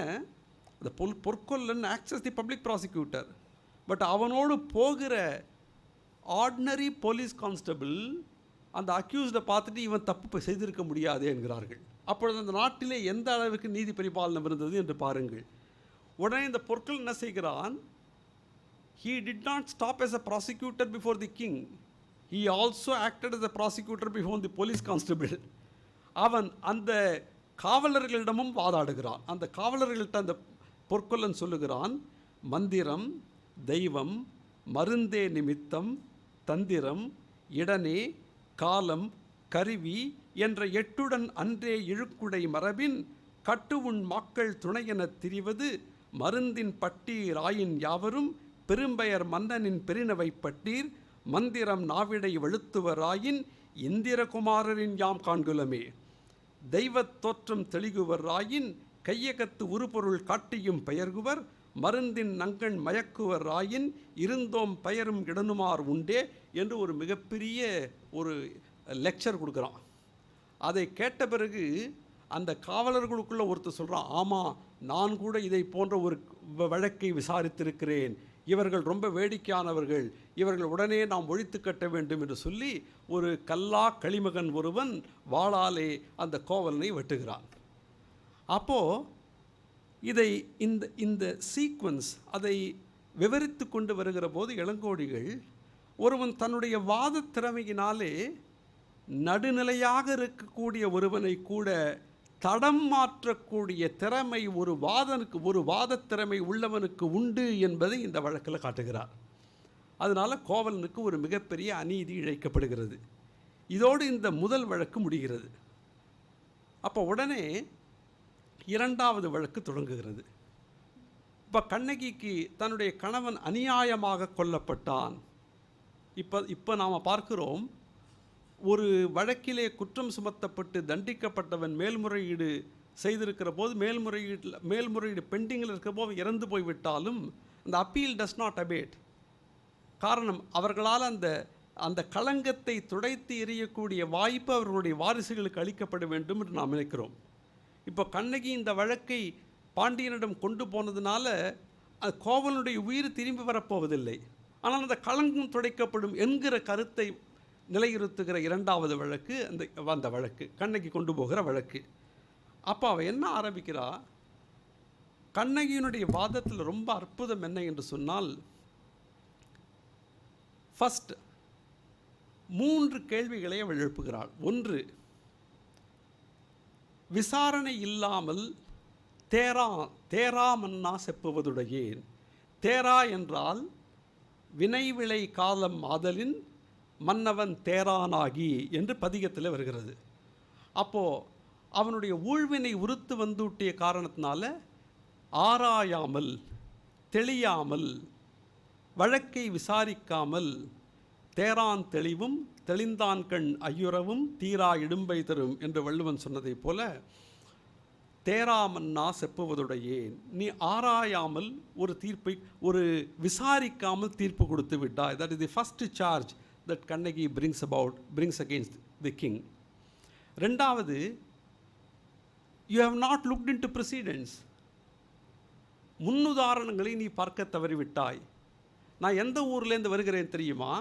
Speaker 6: அந்த பொற்கொல்லன் acts as the public prosecutor. But அவனோடு போகிற ஆர்டினரி போலீஸ் கான்ஸ்டபிள் அந்த அக்யூஸ்டை பார்த்துட்டு இவன் தப்பு செய்திருக்க முடியாது என்கிறார்கள். அப்பொழுது அந்த நாட்டிலே எந்த அளவுக்கு நீதி பரிபாலனம் இருந்தது என்று பாருங்கள். உடனே இந்த பொற்கொல்லன் என்ன செய்கிறான்? He did not stop as a prosecutor before the king. He also acted as a prosecutor before the police constable. அவன் அந்த காவலர்களிடமும் வாதாடுகிறான். அந்த காவலர்கள்ட்ட அந்த பொற்கொல்லன் சொல்லுகிறான், மந்திரம், தெய்வம், மருந்தே நிமித்தம், தந்திரம், இடனே, காலம், கருவி என்ற 8 அன்றே இழுக்குடை மரபின் கட்டுவுண் மக்கள் துணையெனத் திரிவது மருந்தின் பட்டீர் ஆயின் யாவரும் பெரும்பெயர் மன்னனின் பெருநவை பட்டீர் மந்திரம் நாவிடை வழுத்துவராயின் இந்திரகுமாரரின் யாம் காண்குலமே. தெய்வத் தோற்றம் தெளிகுவராயின் கையகத்து உருபொருள் காட்டியும் பெயர்குவர் மருந்தின் நங்கண் மயக்குவர் ஆயின் இருந்தோம் பெயரும் இடனுமார் உண்டே என்று ஒரு மிகப்பெரிய ஒரு லெக்சர் கொடுக்குறான். அதை கேட்ட பிறகு அந்த காவலர்களுக்குள்ள ஒருத்தர் சொல்கிறான், ஆமாம் நான் கூட இதை போன்ற ஒரு வழக்கை விசாரித்திருக்கிறேன், இவர்கள் ரொம்ப வேடிக்கையானவர்கள், இவர்கள் உடனே நாம் ஒழித்து கட்ட வேண்டும் என்று சொல்லி ஒரு கல்லா களிமகன் ஒருவன் வாளாலே அந்த கோவலனை வெட்டுகிறான். அப்போது இதை இந்த சீக்வன்ஸ் அதை விவரித்து கொண்டு வருகிற போது இளங்கோடிகள் ஒருவன் தன்னுடைய வாத திறமையினாலே நடுநிலையாக இருக்கக்கூடிய ஒருவனை கூட தடம் மாற்றக்கூடிய திறமை ஒரு வாத திறமை உள்ளவனுக்கு உண்டு என்பதை இந்த வழக்கில் காட்டுகிறார். அதனால் கோவலனுக்கு ஒரு மிகப்பெரிய அநீதி இழைக்கப்படுகிறது. இதோடு இந்த முதல் வழக்கு முடிகிறது. அப்போ உடனே 2வது வழக்கு தொடங்குகிறது. இப்போ கண்ணகிக்கு தன்னுடைய கணவன் அநியாயமாக கொல்லப்பட்டான். இப்போ நாம் பார்க்கிறோம், ஒரு வழக்கிலே குற்றம் சுமத்தப்பட்டு தண்டிக்கப்பட்டவன் மேல்முறையீடு செய்திருக்கிற போது மேல்முறையீடு பெண்டிங்கில் இருக்கிற போது இறந்து போய்விட்டாலும் அந்த அப்பீல் டஸ் நாட் அபேட். காரணம், அவர்களால் அந்த களங்கத்தை துடைத்து எறியக்கூடிய வாய்ப்பு அவர்களுடைய வாரிசுகளுக்கு அளிக்கப்பட வேண்டும் என்று நாம் நினைக்கிறோம். இப்போ கண்ணகி இந்த வழக்கை பாண்டியனிடம் கொண்டு போனதுனால கோவலனுடைய உயிர் திரும்பி வரப்போவதில்லை, ஆனால் அந்த களங்கம் துடைக்கப்படும் என்கிற கருத்தை நிலையுறுத்துகிற 2வது வழக்கு அந்த வழக்கு கண்ணகி கொண்டு போகிற வழக்கு. அப்போ அவள் என்ன ஆரம்பிக்கிறா? கண்ணகியினுடைய வாதத்தில் ரொம்ப அற்புதம் என்ன என்று சொன்னால், ஃபர்ஸ்ட் 3 கேள்விகளை அவள் எழுப்புகிறாள். 1, விசாரணை இல்லாமல் தேரா மன்னா செப்புவதுடையேன். தேரா என்றால் வினைவிளை காலம் ஆதலின் மன்னவன் தேரானாகி என்று பதிகத்தில் வருகிறது. அப்போது அவனுடைய ஊழ்வினை உறுத்து வந்துட்டிய காரணத்தினால ஆராயாமல், தெளியாமல், வழக்கை விசாரிக்காமல் தேரான் தெளிவும் தெளிந்தான் கண் ஐயுறவும் தீரா இடும்பை தரும் என்று வள்ளுவன் சொன்னதைப் போல தேராமன்னா செப்புவதுடையேன், நீ ஆராயாமல் ஒரு விசாரிக்காமல் தீர்ப்பு கொடுத்து விட்டாய். That is the first charge that Kannagi brings against the king. ரெண்டாவது, you have not looked in to precedents. முன்னுதாரணங்களை நீ பார்க்க தவறிவிட்டாய். நான் எந்த ஊர்லேருந்து வருகிறேன் தெரியுமா?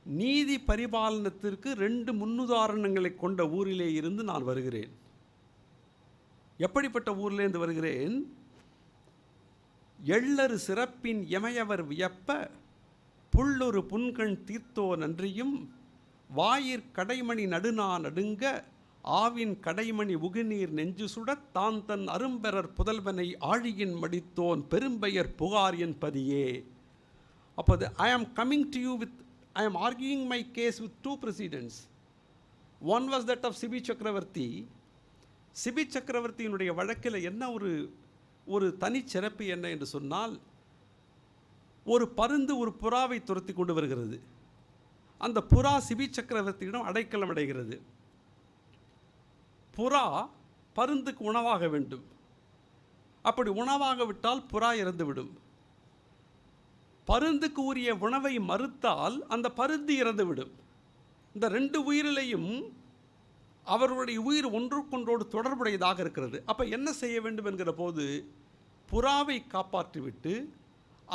Speaker 6: நீதி பரிபாலனத்திற்கு 2 முன்னுதாரணங்களை கொண்ட ஊரிலே இருந்து நான் வருகிறேன். எப்படிப்பட்ட ஊர்லேருந்து வருகிறேன்? எள்ளரு சிறப்பின் எமையவர் வியப்ப புல்லொரு புன்கண் தீர்த்தோ நன்றியும் வாயிற் கடைமணி நடுநா நடுங்க ஆவின் கடைமணி உகுநீர் நெஞ்சு சுடத் தான் தன் அரும்பெறர் புதல்வனை ஆழியின் மடித்தோன் பெரும்பெயர் புகார் என் பதியே. அப்போது I am arguing my case with 2 precedents. One was that of Sibi Chakravarthy. Sibi சக்கரவர்த்தியினுடைய வழக்கில் என்ன ஒரு தனிச்சிறப்பு என்ன என்று சொன்னால், ஒரு பருந்து ஒரு புறாவை துரத்தி கொண்டு வருகிறது. அந்த புறா சிபி சக்கரவர்த்தியிடம் அடைக்கலம் அடைகிறது. புறா பருந்துக்கு உணவாக வேண்டும். அப்படி உணவாக விட்டால் புறா இறந்துவிடும். பருந்துக்கு உரிய உணவை மறுத்தால் அந்த பருந்து இறந்துவிடும். இந்த 2 உயிரிலையும் அவர்களுடைய உயிர் ஒன்றுக்கொன்றோடு தொடர்புடையதாக இருக்கிறது. அப்போ என்ன செய்ய வேண்டும் என்கிற போது, புறாவை காப்பாற்றிவிட்டு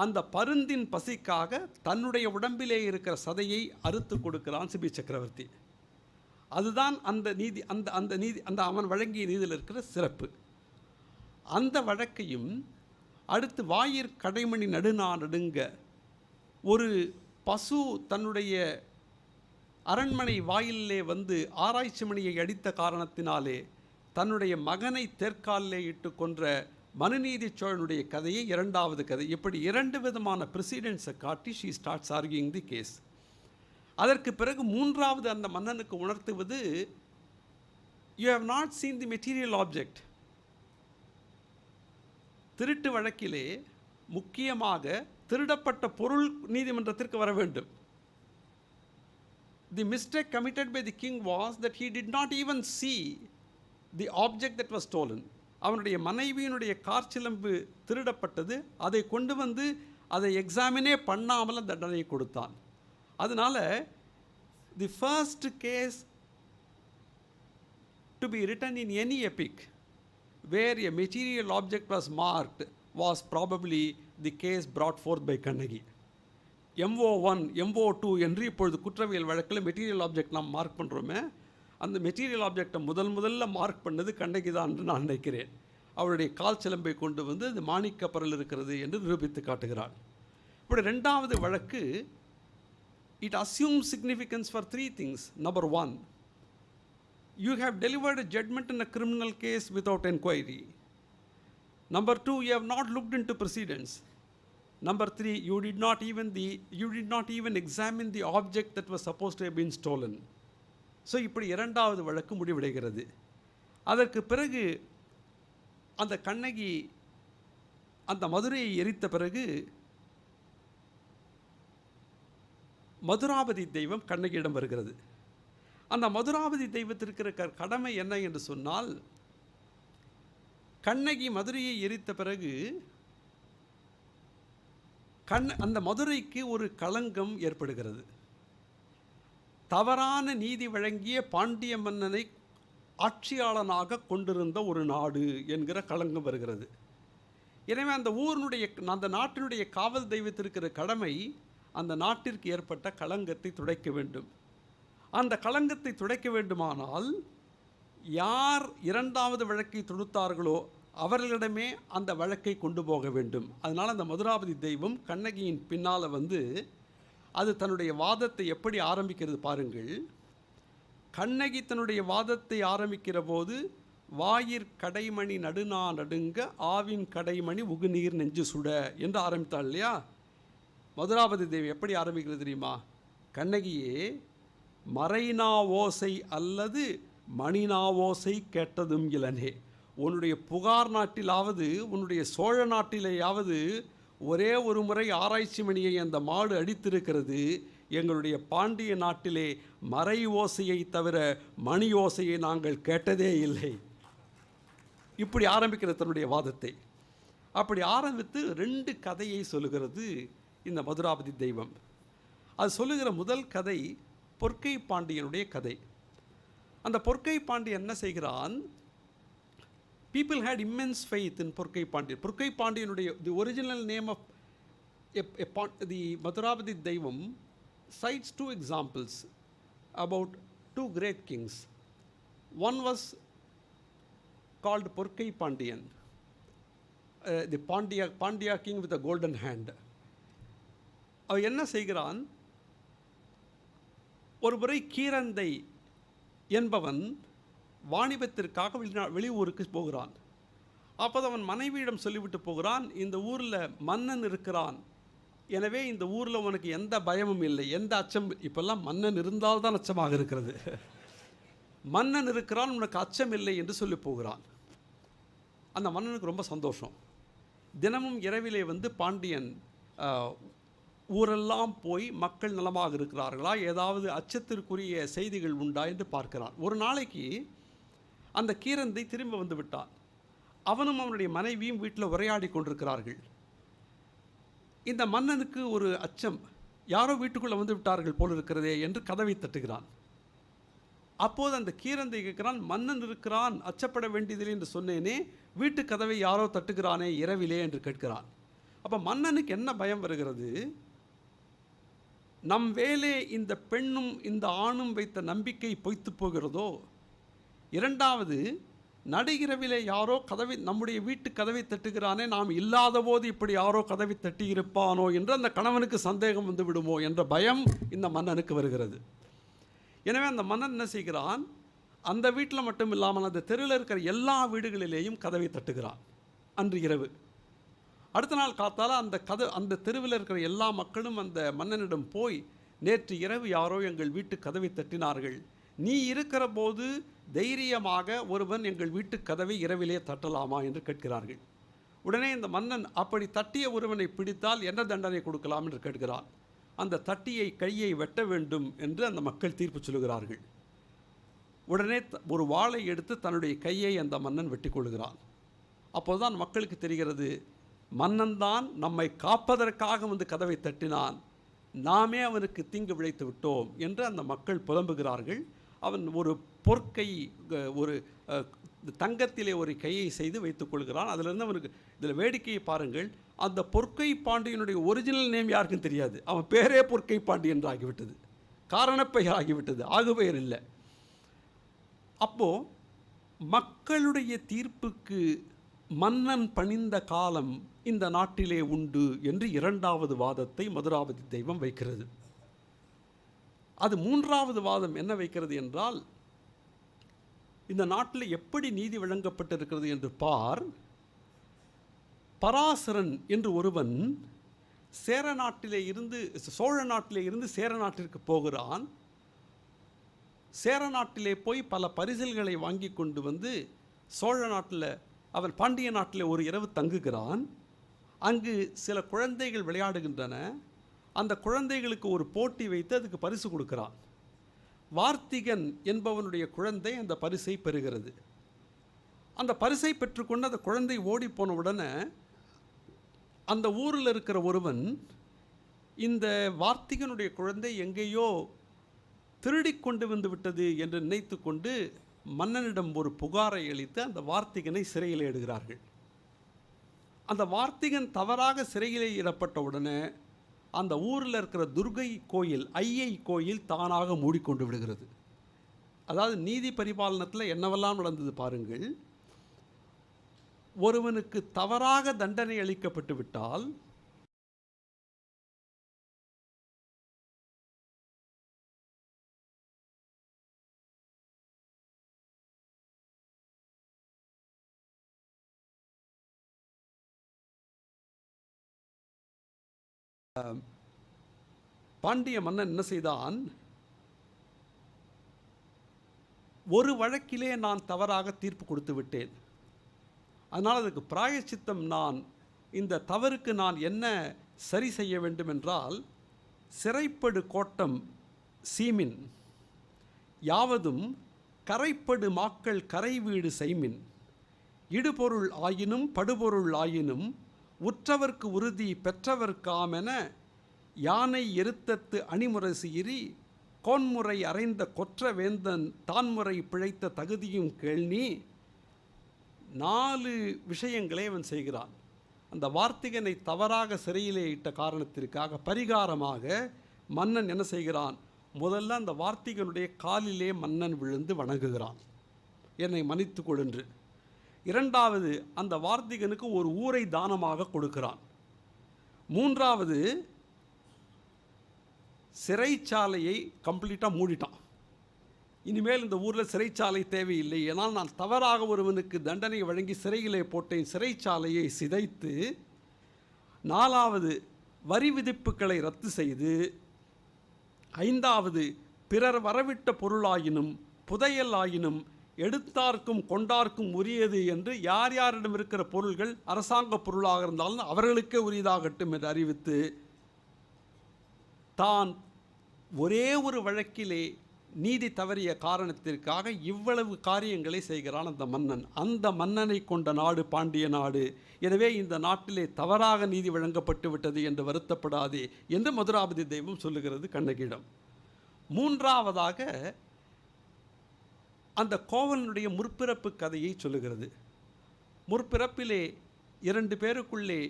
Speaker 6: அந்த பருந்தின் பசிக்காக தன்னுடைய உடம்பிலே இருக்கிற சதையை அறுத்து கொடுக்கிறான் சிபி சக்கரவர்த்தி. அதுதான் அந்த நீதி, அந்த அவன் வழங்கிய நீதியில் இருக்கிற சிறப்பு. அந்த வழக்கையும் அடுத்து வாயிற் கடைமணி நடுநா நடுங்க, ஒரு பசு தன்னுடைய அரண்மனை வாயிலே வந்து ஆராய்ச்சி மணியை அடித்த காரணத்தினாலே தன்னுடைய மகனை தேர்காலிலே இட்டு கொன்ற மனுநீதி சோழனுடைய கதையை 2வது கதை. இப்படி 2 விதமான ப்ரெசிடென்ட்ஸை காட்டி she starts arguing the case. அதற்கு பிறகு 3வது அந்த மன்னனுக்கு உணர்த்துவது, you have not seen the material object. திருட்டு வழக்கிலே முக்கியமாக திருடப்பட்ட பொருள் நீதிமன்றத்திற்கு வர வேண்டும். The mistake committed by the king was that he did not even see the object that was stolen. அவனுடைய மனைவியினுடைய காற்சிலம்பு திருடப்பட்டது. அதை கொண்டு வந்து அதை எக்ஸாமினே பண்ணாமல் தண்டனை கொடுத்தான். அதனால the first case to be written in any epic where a material object was marked was probably the case brought forth by Kannagi. MO1, MO2 என்று இப்பொழுது குற்றவியல் வழக்கில் மெட்டீரியல் ஆப்ஜெக்ட் நாம் மார்க் பண்ணுறோமே, அந்த மெட்டீரியல் ஆப்ஜெக்டை முதல்ல மார்க் பண்ணது கண்ணகி தான் என்று நான் நினைக்கிறேன். அவருடைய கால் சிலம்பை கொண்டு வந்து அது மாணிக்கப்பரல் இருக்கிறது என்று நிரூபித்து காட்டுகிறாள். இப்படி 2வது வழக்கு, it assumes significance for 3 things. Number 1, you have delivered a judgment in a criminal case without inquiry. Number 2, you have not looked into precedents. Number 3, you did not even examine the object that was supposed to have been stolen. So இப்படி 2வது வழக்கு முடிவடைகிறது. அதற்கு பிறகு அந்த கண்ணகி அந்த மதுரையை எரித்த பிறகு மதுராபதி தெய்வம் கண்ணகியிடம் வருகிறது. அந்த மதுராபதி தெய்வத்திற்கு இருக்கிற கடமை என்ன என்று சொன்னால், கண்ணகி மதுரையை எரித்த பிறகு அந்த மதுரைக்கு ஒரு களங்கம் ஏற்படுகிறது. தவறான நீதி வழங்கிய பாண்டிய மன்னனை ஆட்சியாளனாக கொண்டிருந்த ஒரு நாடு என்கிற களங்கம் வருகிறது. எனவே அந்த நாட்டினுடைய காவல் தெய்வத்திற்கிற கடமை அந்த நாட்டிற்கு ஏற்பட்ட களங்கத்தை துடைக்க வேண்டும். அந்த களங்கத்தை துடைக்க வேண்டுமானால் யார் 2வது வழக்கை தொடுத்தார்களோ அவர்களிடமே அந்த வழக்கை கொண்டு போக வேண்டும். அதனால் அந்த மதுராபதி தெய்வம் கண்ணகியின் பின்னால் வந்து அது தன்னுடைய வாதத்தை எப்படி ஆரம்பிக்கிறது பாருங்கள். கண்ணகி தன்னுடைய வாதத்தை ஆரம்பிக்கிற போது வாயிற் கடைமணி நடுநா நடுங்க ஆவின் கடைமணி உகுநீர் நெஞ்சு சுட என்று ஆரம்பித்தாள் இல்லையா? மதுராபதி தேவி எப்படி ஆரம்பிக்கிறது தெரியுமா? கண்ணகியே, மறைநா ஓசை அல்லது மணிநா ஓசை கேட்டதும் இளனே, உன்னுடைய புகார் நாட்டிலாவது உன்னுடைய சோழ நாட்டிலேயாவது ஒரே ஒரு முறை ஆராய்ச்சி மணியை அந்த மாடு அடித்திருக்கிறது. எங்களுடைய பாண்டிய நாட்டிலே மறை ஓசையை தவிர மணி ஓசையை நாங்கள் கேட்டதே இல்லை. இப்படி ஆரம்பிக்கிற தன்னுடைய வாதத்தை. அப்படி ஆரம்பித்து 2 கதையை சொல்லுகிறது இந்த மதுராபதி தெய்வம். அது சொல்லுகிற முதல் கதை பொற்கை பாண்டியனுடைய கதை. அந்த பொற்கை பாண்டியன் என்ன செய்கிறான்? People had immense faith in Porkai Pandian. Porkai பாண்டியனுடைய the original name of the Mathurapati Deivam cites two examples about two great kings. One was called Porkai Pandian, the Pandya king with a golden hand. அவன் என்ன செய்கிறான்? ஒரு முறை கீரந்தை என்பவன் வாணிபத்திற்காக வெளியூருக்கு போகிறான். அப்போது அவன் மனைவியிடம் சொல்லிவிட்டு போகிறான், இந்த ஊரில் மன்னன் இருக்கிறான், எனவே இந்த ஊரில் உனக்கு எந்த பயமும் இல்லை, எந்த அச்சம். இப்போல்லாம் மன்னன் இருந்தால்தான் அச்சமாக இருக்கிறது. மன்னன் இருக்கிறான், உனக்கு அச்சம் இல்லை என்று சொல்லி போகிறான். அந்த மன்னனுக்கு ரொம்ப சந்தோஷம். தினமும் இரவிலே பாண்டியன் ஊரெல்லாம் போய் மக்கள் நலமாக இருக்கிறார்களா, ஏதாவது அச்சத்திற்குரிய செய்திகள் உண்டா என்று பார்க்கிறான். ஒரு நாளைக்கு அந்த கீரந்தை திரும்ப வந்து விட்டான். அவனும் அவனுடைய மனைவியும் வீட்டில் உரையாடி கொண்டிருக்கிறார்கள். இந்த மன்னனுக்கு ஒரு அச்சம், யாரோ வீட்டுக்குள்ளே வந்து விட்டார்கள் போல் இருக்கிறதே என்று கதவை தட்டுகிறான். அப்போது அந்த கீரந்தை கேட்கிறான், மன்னன் இருக்கிறான், அச்சப்பட வேண்டியதில்லை என்று சொன்னேனே, வீட்டு கதவை யாரோ தட்டுகிறானே இரவிலே என்று கேட்கிறான். அப்போ மன்னனுக்கு என்ன பயம் வருகிறது? நம் வேலே இந்த பெண்ணும் இந்த ஆணும் வைத்த நம்பிக்கை பொய்த்து போகிறதோ, இரண்டாவது நடுகிரவிலே யாரோ நம்முடைய வீட்டு கதவை தட்டுகிறானே, நாம் இல்லாத போது இப்படி யாரோ கதவை தட்டி இருப்பானோ என்று அந்த கணவனுக்கு சந்தேகம் வந்து விடுமோ என்ற பயம் இந்த மன்னனுக்கு வருகிறது. எனவே அந்த மன்னன் என்ன செய்கிறான்? அந்த வீட்டில் மட்டும் இல்லாமல் அந்த தெருவில் இருக்கிற எல்லா வீடுகளிலேயும் கதவை தட்டுகிறான் அன்று இரவு. அடுத்த நாள் காத்தால அந்த தெருவில் இருக்கிற எல்லா மக்களும் அந்த மன்னனிடம் போய், நேற்று இரவு யாரோ எங்கள் வீட்டு கதவை தட்டினார்கள், நீ இருக்கிற போது தைரியமாக ஒருவன் எங்கள் வீட்டு கதவை இரவிலே தட்டலாமா என்று கேட்கிறார்கள். உடனே இந்த மன்னன், அப்படி தட்டிய ஒருவனை பிடித்தால் என்ன தண்டனை கொடுக்கலாம் என்று கேட்கிறான். அந்த தட்டியை கையை வெட்ட வேண்டும் என்று அந்த மக்கள் தீர்ப்பு சொல்லுகிறார்கள். உடனே ஒரு வாளை எடுத்து தன்னுடைய கையை அந்த மன்னன் வெட்டி கொள்கிறான். அப்போதுதான் மக்களுக்கு தெரிகிறது, மன்னன் தான் நம்மை காப்பதற்காக கதவை தட்டினான், நாமே அவனுக்கு தீங்கு விளைத்து விட்டோம் என்று அந்த மக்கள் புலம்புகிறார்கள். அவன் ஒரு பொற்கை, ஒரு தங்கத்திலே ஒரு கையை செய்து வைத்துக் கொள்கிறான். அதிலிருந்து அவனுக்கு, இதில் வேடிக்கையை பாருங்கள், அந்த பொற்கை பாண்டியனுடைய ஒரிஜினல் நேம் யாருக்கும் தெரியாது. அவன் பேரே பொற்கை பாண்டியன் என்று ஆகிவிட்டது, காரணப்பெயர் ஆகிவிட்டது, ஆகுபெயர் இல்லை. அப்போது மக்களுடைய தீர்ப்புக்கு மன்னன் பணிந்த காலம் இந்த நாட்டிலே உண்டு என்று இரண்டாவது வாதத்தை மதுராபதி தெய்வம் வைக்கிறது. அது மூன்றாவது வாதம் என்ன வைக்கிறது என்றால், இந்த நாட்டில் எப்படி நீதி வழங்கப்பட்டிருக்கிறது என்று பார். பராசரன் என்று ஒருவன் சோழ நாட்டிலே இருந்து சேர நாட்டிற்கு போகிறான். சேர நாட்டிலே போய் பல பரிசில்களை வாங்கி கொண்டு சோழ நாட்டில், அவன் பாண்டிய நாட்டில் ஒரு இரவு தங்குகிறான். அங்கு சில குழந்தைகள் விளையாடுகின்றன. அந்த குழந்தைகளுக்கு ஒரு போட்டி வைத்து அதுக்கு பரிசு கொடுக்கிறான். வார்த்திகன் என்பவனுடைய குழந்தை அந்த பரிசை பெறுகிறது. அந்த பரிசை பெற்றுக்கொண்டு அந்த குழந்தை ஓடி போன உடனே அந்த ஊரில் இருக்கிற ஒருவன், இந்த வார்த்திகனுடைய குழந்தை எங்கேயோ திருடி கொண்டு வந்து விட்டது என்று நினைத்து கொண்டு மன்னனிடம் ஒரு புகாரை அளித்து அந்த வார்த்திகனை சிறையில் இடுகிறார்கள். அந்த வார்த்திகன் தவறாக சிறையிலே இடப்பட்ட உடனே அந்த ஊரில் இருக்கிற துர்கை கோயில், ஐயை கோயில் தானாக மூடிக்கொண்டு விடுகிறது. அதாவது நீதி பரிபாலனத்தில் என்னவெல்லாம் நடந்தது பாருங்கள். ஒருவனுக்கு தவறாக தண்டனை அளிக்கப்பட்டு விட்டால் பாண்டிய மன்னன் என்ன செய்தான், ஒரு வழக்கிலே நான் தவறாக தீர்ப்பு கொடுத்து விட்டேன், அதனால் அதுக்கு பிராயச்சித்தம், நான் இந்த தவறுக்கு நான் என்ன சரி செய்ய வேண்டும் என்றால், சிறைப்படு கோட்டம் சீமின் யாவதும் கரைப்படு மாக்கள் கரை வீடு செய்மின் இடுபொருள் ஆயினும் படுபொருள் ஆயினும் உற்றவர்க்கு உறுதி பெற்றவர்க்காமென யானை எருத்தத்து அணிமுரசு இரி கோன்முறை அறைந்த கொற்ற வேந்தன் தான்முறை பிழைத்த தகுதியும் கேள்னி 4 விஷயங்களை அவன் செய்கிறான். அந்த வார்த்திகனை தவறாக சிறையிலே இட்ட காரணத்திற்காக பரிகாரமாக மன்னன் என்ன செய்கிறான்? முதல்ல அந்த வார்த்திகனுடைய காலிலே மன்னன் விழுந்து வணங்குகிறான், என்னை மன்னித்து கொள்ளென்று. இரண்டாவது, அந்த வார்த்திகனுக்கு ஒரு ஊரை தானமாக கொடுக்கிறான். மூன்றாவது, சிறைச்சாலையை கம்ப்ளீட்டாக மூடிட்டான். இனிமேல் இந்த ஊரில் சிறைச்சாலை தேவையில்லை, ஏன்னால் நான் தவறாக ஒருவனுக்கு தண்டனை வழங்கி சிறையிலே போட்டேன். சிறைச்சாலையை சிதைத்து, 4வது வரி விதிப்புகளை ரத்து செய்து, 5வது பிறர் வரவிட்ட பொருளாயினும் புதையல் ஆயினும் எடுத்தார்க்கும் கொண்டார்க்கும் உரியது என்று யார் யாரிடம் இருக்கிற பொருள்கள் அரசாங்க பொருளாக இருந்தாலும் அவர்களுக்கே உரியதாகட்டும் என்று அறிவித்து, தான் ஒரே ஒரு வழக்கிலே நீதி தவறிய காரணத்திற்காக இவ்வளவு காரியங்களை செய்கிறான் அந்த மன்னன். அந்த மன்னனை கொண்ட நாடு பாண்டிய நாடு. எனவே இந்த நாட்டிலே தவறாக நீதி வழங்கப்பட்டு விட்டது என்று வருத்தப்படாதே என்று மதுராபதி தெய்வம் சொல்லுகிறது கண்ணகியிடம். மூன்றாவதாக அந்த கோவலனுடைய முற்பிறப்பு கதையை சொல்லுகிறது. முற்பிறப்பிலே 2 பேருக்குள்ளே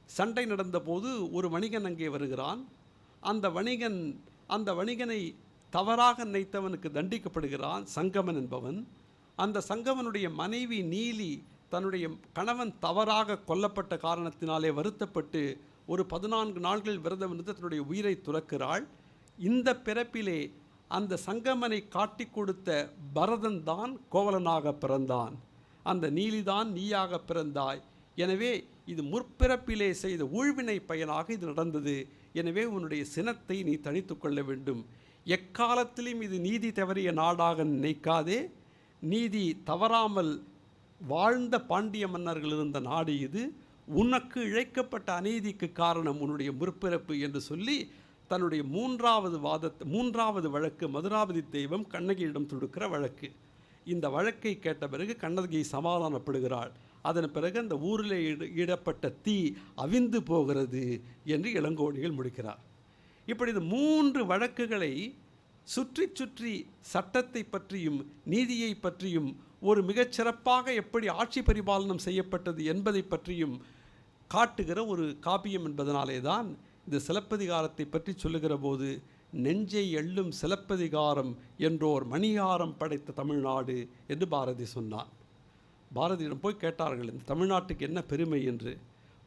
Speaker 6: சண்டை நடந்தபோது ஒரு வணிகன் அங்கே வருகிறான். அந்த வணிகனை தவறாக நினைத்தவனுக்கு தண்டிக்கப்படுகிறான் சங்கமன் என்பவன். அந்த சங்கமனுடைய மனைவி நீலி தன்னுடைய கணவன் தவறாக கொல்லப்பட்ட காரணத்தினாலே வருத்தப்பட்டு ஒரு 14 நாட்கள் விரதம் இருந்து தன்னுடைய உயிரை துறக்கிறாள். இந்த பிறப்பிலே அந்த சங்கமனை காட்டி கொடுத்த பரதன் தான் கோவலனாக பிறந்தான். அந்த நீலிதான் நீயாக பிறந்தாய். எனவே இது முற்பிறப்பிலே செய்த ஊழ்வினை பயனாக இது நடந்தது. எனவே உன்னுடைய சினத்தை நீ தணித்து கொள்ள வேண்டும். எக்காலத்திலும் இது நீதி தவறிய நாடாக நினைக்காதே. நீதி தவறாமல் வாழ்ந்த பாண்டிய மன்னர்கள் இருந்த நாடு இது. உனக்கு இழைக்கப்பட்ட அநீதிக்கு காரணம் உன்னுடைய முற்பிறப்பு என்று சொல்லி தன்னுடைய 3வது வழக்கு மதுராபதி தெய்வம் கண்ணகியிடம் தொடுக்கிற வழக்கு. இந்த வழக்கை கேட்ட பிறகு கண்ணகி சமாதானப்படுகிறாள். அதன் பிறகு அந்த ஊரில் இடப்பட்ட தீ அவிந்து போகிறது என்று இளங்கோடிகள் முடிக்கிறார். இப்படி இந்த 3 வழக்குகளை சுற்றி சுற்றி சட்டத்தை பற்றியும் நீதியை பற்றியும் ஒரு மிகச்சிறப்பாக எப்படி ஆட்சி பரிபாலனம் செய்யப்பட்டது என்பதை பற்றியும் காட்டுகிற ஒரு காப்பியம் என்பதனாலே தான் இந்த சிலப்பதிகாரத்தை பற்றி சொல்லுகிற போது நெஞ்சை எள்ளும் சிலப்பதிகாரம் என்றோர் மணியாரம் படைத்த தமிழ்நாடு என்று பாரதி சொன்னான். பாரதியிடம் போய் கேட்டார்கள், இந்த தமிழ்நாட்டுக்கு என்ன பெருமை என்று.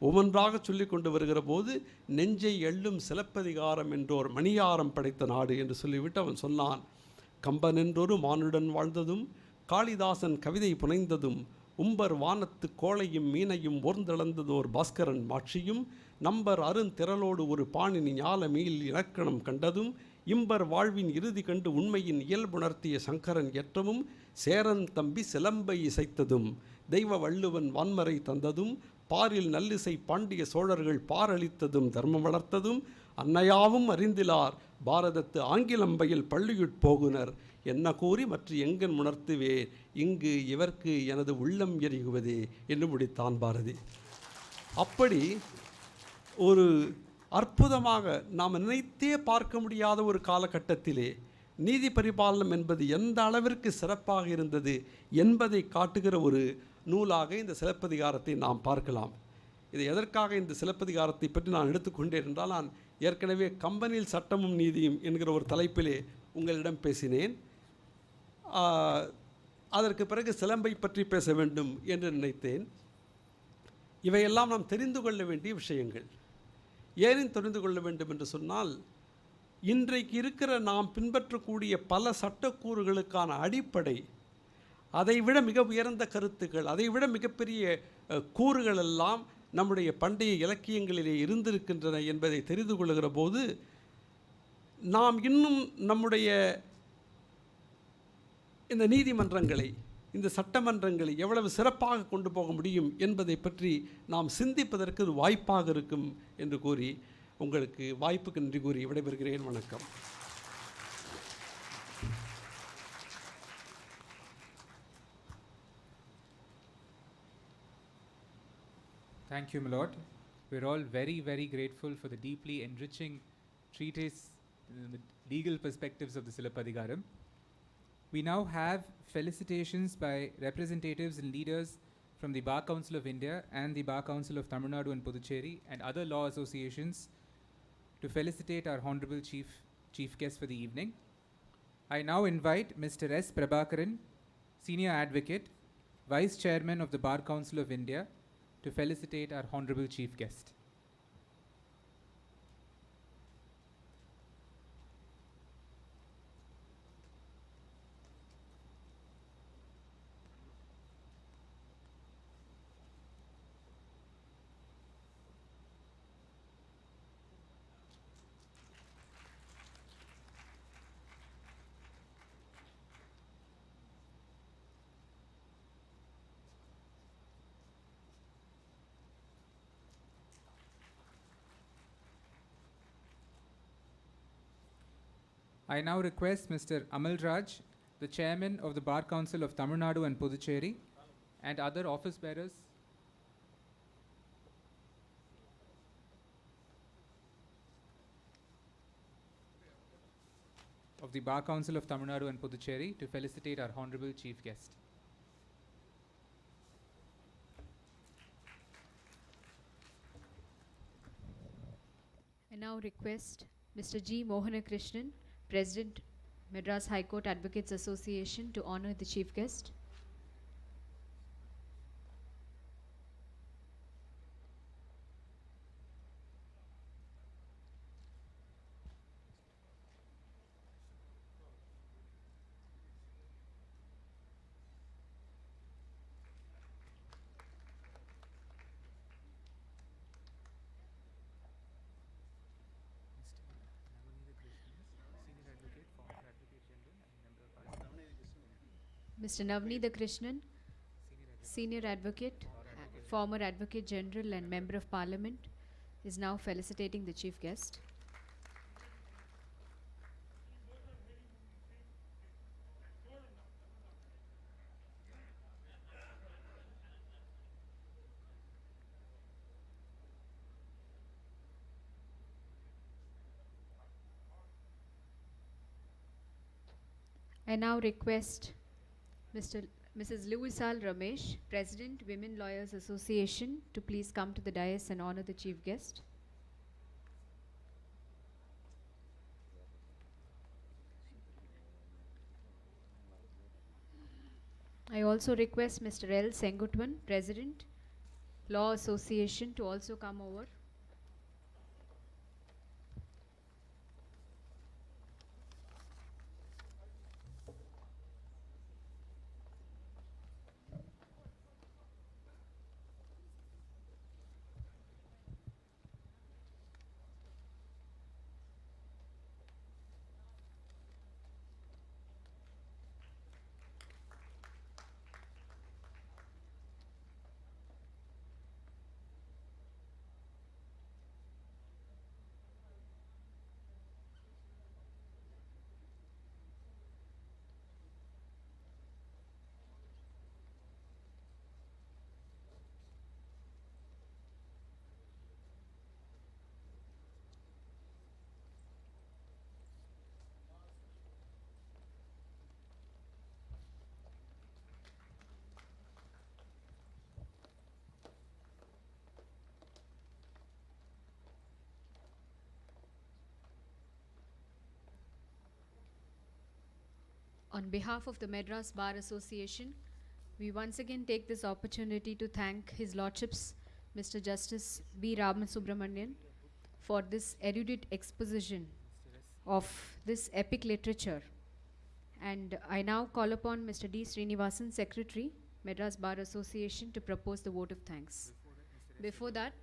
Speaker 6: ஒவ்வொன்றாக சொல்லி கொண்டு வருகிற போது நெஞ்சை எள்ளும் சிலப்பதிகாரம் என்றோர் மணியாரம் படைத்த நாடு என்று சொல்லிவிட்டு அவன் சொன்னான், கம்பன் என்றொரு மானுடன் வாழ்ந்ததும் காளிதாசன் கவிதை புனைந்ததும் உம்பர் வானத்து கோளையும் மீனையும் ஓர்ந்தளந்ததோர் பாஸ்கரன் மாட்சியும் நம்பர் அருந்திரளோடு ஒரு பாணினி ஞால மீள் இலக்கணம் கண்டதும் இம்பர் வாழ்வின் இறுதி கண்டு உண்மையின் இயல்புணர்த்திய சங்கரன் ஏற்றமும் சேரன் தம்பி சிலம்பை இசைத்ததும் தெய்வ வள்ளுவன் வான்மறை தந்ததும் பாரில் நல்லிசை பாண்டிய சோழர்கள் பாரளித்ததும் தர்மம் வளர்த்ததும் அன்னையாவும் அறிந்திலார் பாரதத்து ஆங்கிலம்பையில் பள்ளியுட் போகுனர் என்ன கூறி மற்ற எங்கன் உணர்த்துவேர் இங்கு இவர்க்கு எனது உள்ளம் எரிகுவதே என்று முடித்தான் பாரதி. அப்படி ஒரு அற்புதமாக நாம் நினைத்தே பார்க்க முடியாத ஒரு காலகட்டத்திலே நீதி பரிபாலனம் என்பது எந்த அளவிற்கு சிறப்பாக இருந்தது என்பதை காட்டுகிற ஒரு நூலாக இந்த சிலப்பதிகாரத்தை நாம் பார்க்கலாம். இது எதற்காக இந்த சிலப்பதிகாரத்தை பற்றி நான் எடுத்துக்கொண்டேன் என்றால், நான் ஏற்கனவே கம்பனில் சட்டமும் நீதியும் என்கிற ஒரு தலைப்பிலே உங்களிடம் பேசினேன். அதற்கு பிறகு சிலம்பை பற்றி பேச வேண்டும் என்று நினைத்தேன். இவையெல்லாம் நாம் தெரிந்து கொள்ள வேண்டிய விஷயங்கள். ஏன் தெரிந்து கொள்ள வேண்டும் என்று சொன்னால், இன்றைக்கு இருக்கிற நாம் பின்பற்றக்கூடிய பல சட்டக்கூறுகளுக்கான அடிப்படை, அதைவிட மிக உயர்ந்த கருத்துக்கள், அதைவிட மிகப்பெரிய கூறுகள் எல்லாம் நம்முடைய பண்டைய இலக்கியங்களிலே இருந்திருக்கின்றன என்பதை தெரிந்து கொள்கிற போது நாம் இன்னும் நம்முடைய இந்த நீதிமன்றங்களை, இந்த சட்டமன்றங்களை எவ்வளவு சிறப்பாக கொண்டு போக முடியும் என்பதை பற்றி நாம் சிந்திப்பதற்கு ஒரு வாய்ப்பாக இருக்கும் என்று கூறி உங்களுக்கு வாய்ப்புக்கு நன்றி கூறி விடைபெறுகிறேன். வணக்கம்.
Speaker 2: Thank you, my lord. We're all very, very grateful for the deeply enriching treatise the legal perspectives of the Silappadigaram. We now have felicitations by representatives and leaders from the Bar Council of India and the Bar Council of Tamil Nadu and Puducherry and other law associations to felicitate our Honorable Chief Guest for the evening. I now invite Mr. S. Prabhakaran, Senior Advocate, Vice Chairman of the Bar Council of India, to felicitate our Honorable Chief Guest. I now request Mr. Amal Raj, the Chairman of the Bar Council of Tamil Nadu and Puducherry, and other office bearers of the Bar Council of Tamil Nadu and Puducherry to felicitate our Honorable Chief Guest.
Speaker 4: I now request Mr. G. Mohanakrishnan, President, Madras High Court Advocates Association, to honor the Chief Guest. Mr. Navneetha Krishnan, Senior Advocate, former Advocate General and Member of Parliament, is now felicitating the Chief Guest. I now request Mrs. Louisal Ramesh, President, Women Lawyers Association, to please come to the dais and honor the Chief Guest. I also request Mr. L. Sengutwan, President, Law Association, to also come over. On behalf of the Madras Bar Association, we once again take this opportunity to thank His Lordships, Mr. Justice B. Ramasubramanian, for this erudite exposition of this epic literature. And I now call upon Mr. D. Srinivasan, Secretary, Madras Bar Association, to propose the vote of thanks. Before that,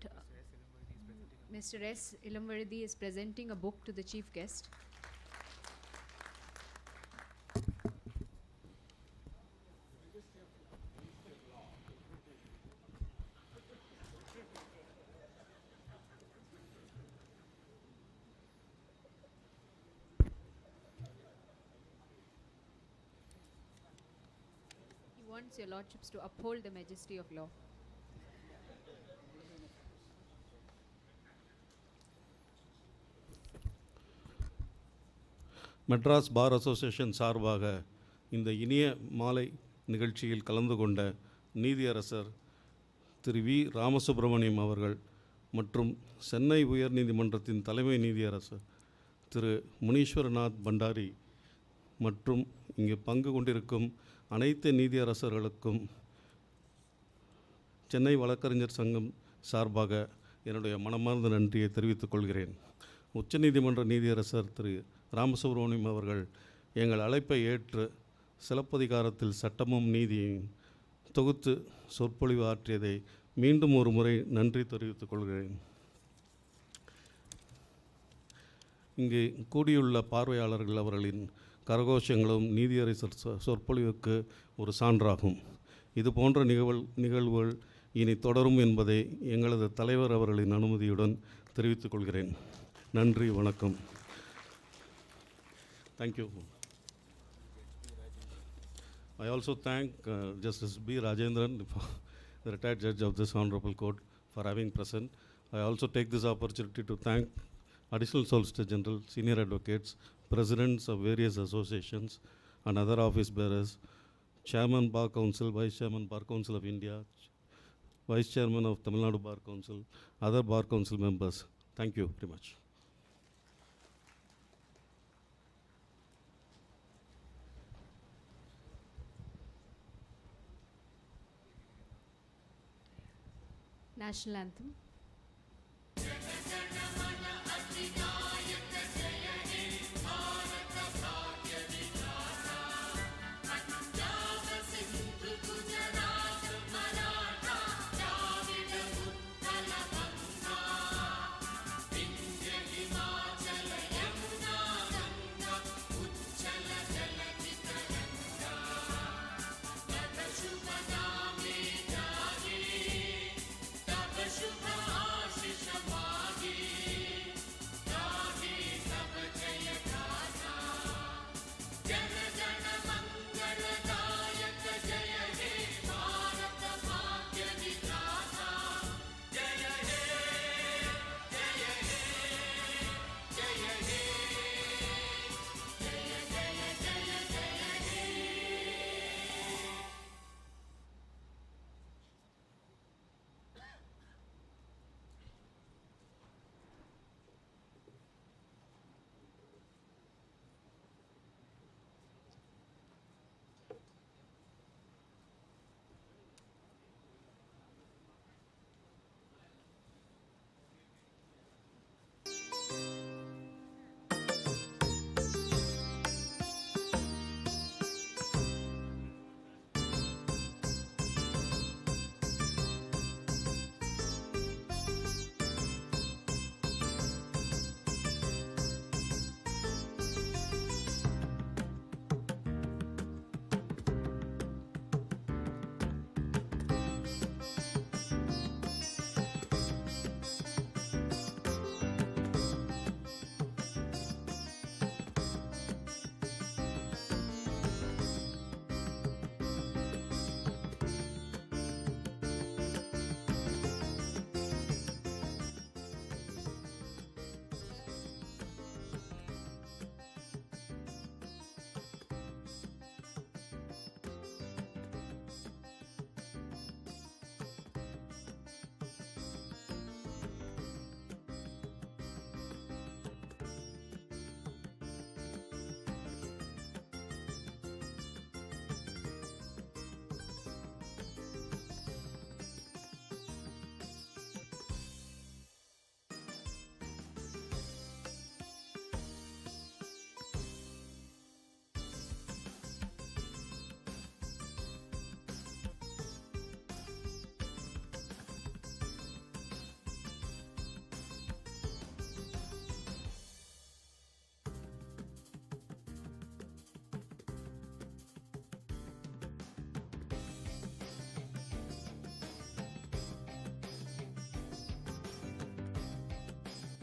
Speaker 4: Mr. S. Ilamvaradi is presenting a book to the Chief Guest. He wants your Lordships to uphold the majesty of law.
Speaker 7: Madras bar association சார்பாக இந்த இனிய மாலை நிகழ்ச்சியில் கலந்து கொண்ட நீதியரசர் திரு we Ramasubramaniam அவர்கள் மற்றும் சென்னை உயர்நீதிமன்றத்தின் தலைமை நீதியரசர் திரு முனீஸ்வரநாத் பண்டாரி மற்றும் இங்கு பங்கு கொண்டிருக்கும் அனைத்து நீதியரசர்களுக்கும் சென்னை வழக்கறிஞர் சங்கம் சார்பாக என்னுடைய மனமார்ந்த நன்றியை தெரிவித்துக் கொள்கிறேன். உச்சநீதிமன்ற நீதியரசர் திரு ராமசுப்ரமணியம் அவர்கள் எங்கள் அழைப்பை ஏற்று சிலப்பதிகாரத்தில் சட்டமும் நீதியையும் தொகுத்து சொற்பொழிவு ஆற்றியதை மீண்டும் ஒரு முறை நன்றி தெரிவித்துக் கொள்கிறேன். இங்கே கூடியுள்ள பார்வையாளர்கள் அவர்களின் கரகோஷங்களும் நீதியரசர் சொற்பொழிவுக்கு ஒரு சான்றாகும். இது போன்ற நிகழ்வுகள் இனி தொடரும் என்பதை எங்களது தலைவர் அவர்களின் அனுமதியுடன் தெரிவித்துக் கொள்கிறேன். நன்றி, வணக்கம். Thank you. I also thank Justice B. Rajendran, the retired judge of this honorable court, for having present. I also take this opportunity to thank Additional Solicitor General, senior advocates, presidents of various associations and other office bearers, Chairman Bar Council, Vice Chairman Bar Council of India, Vice Chairman of Tamil Nadu Bar Council, other Bar Council members. Thank you very much.
Speaker 4: National Anthem.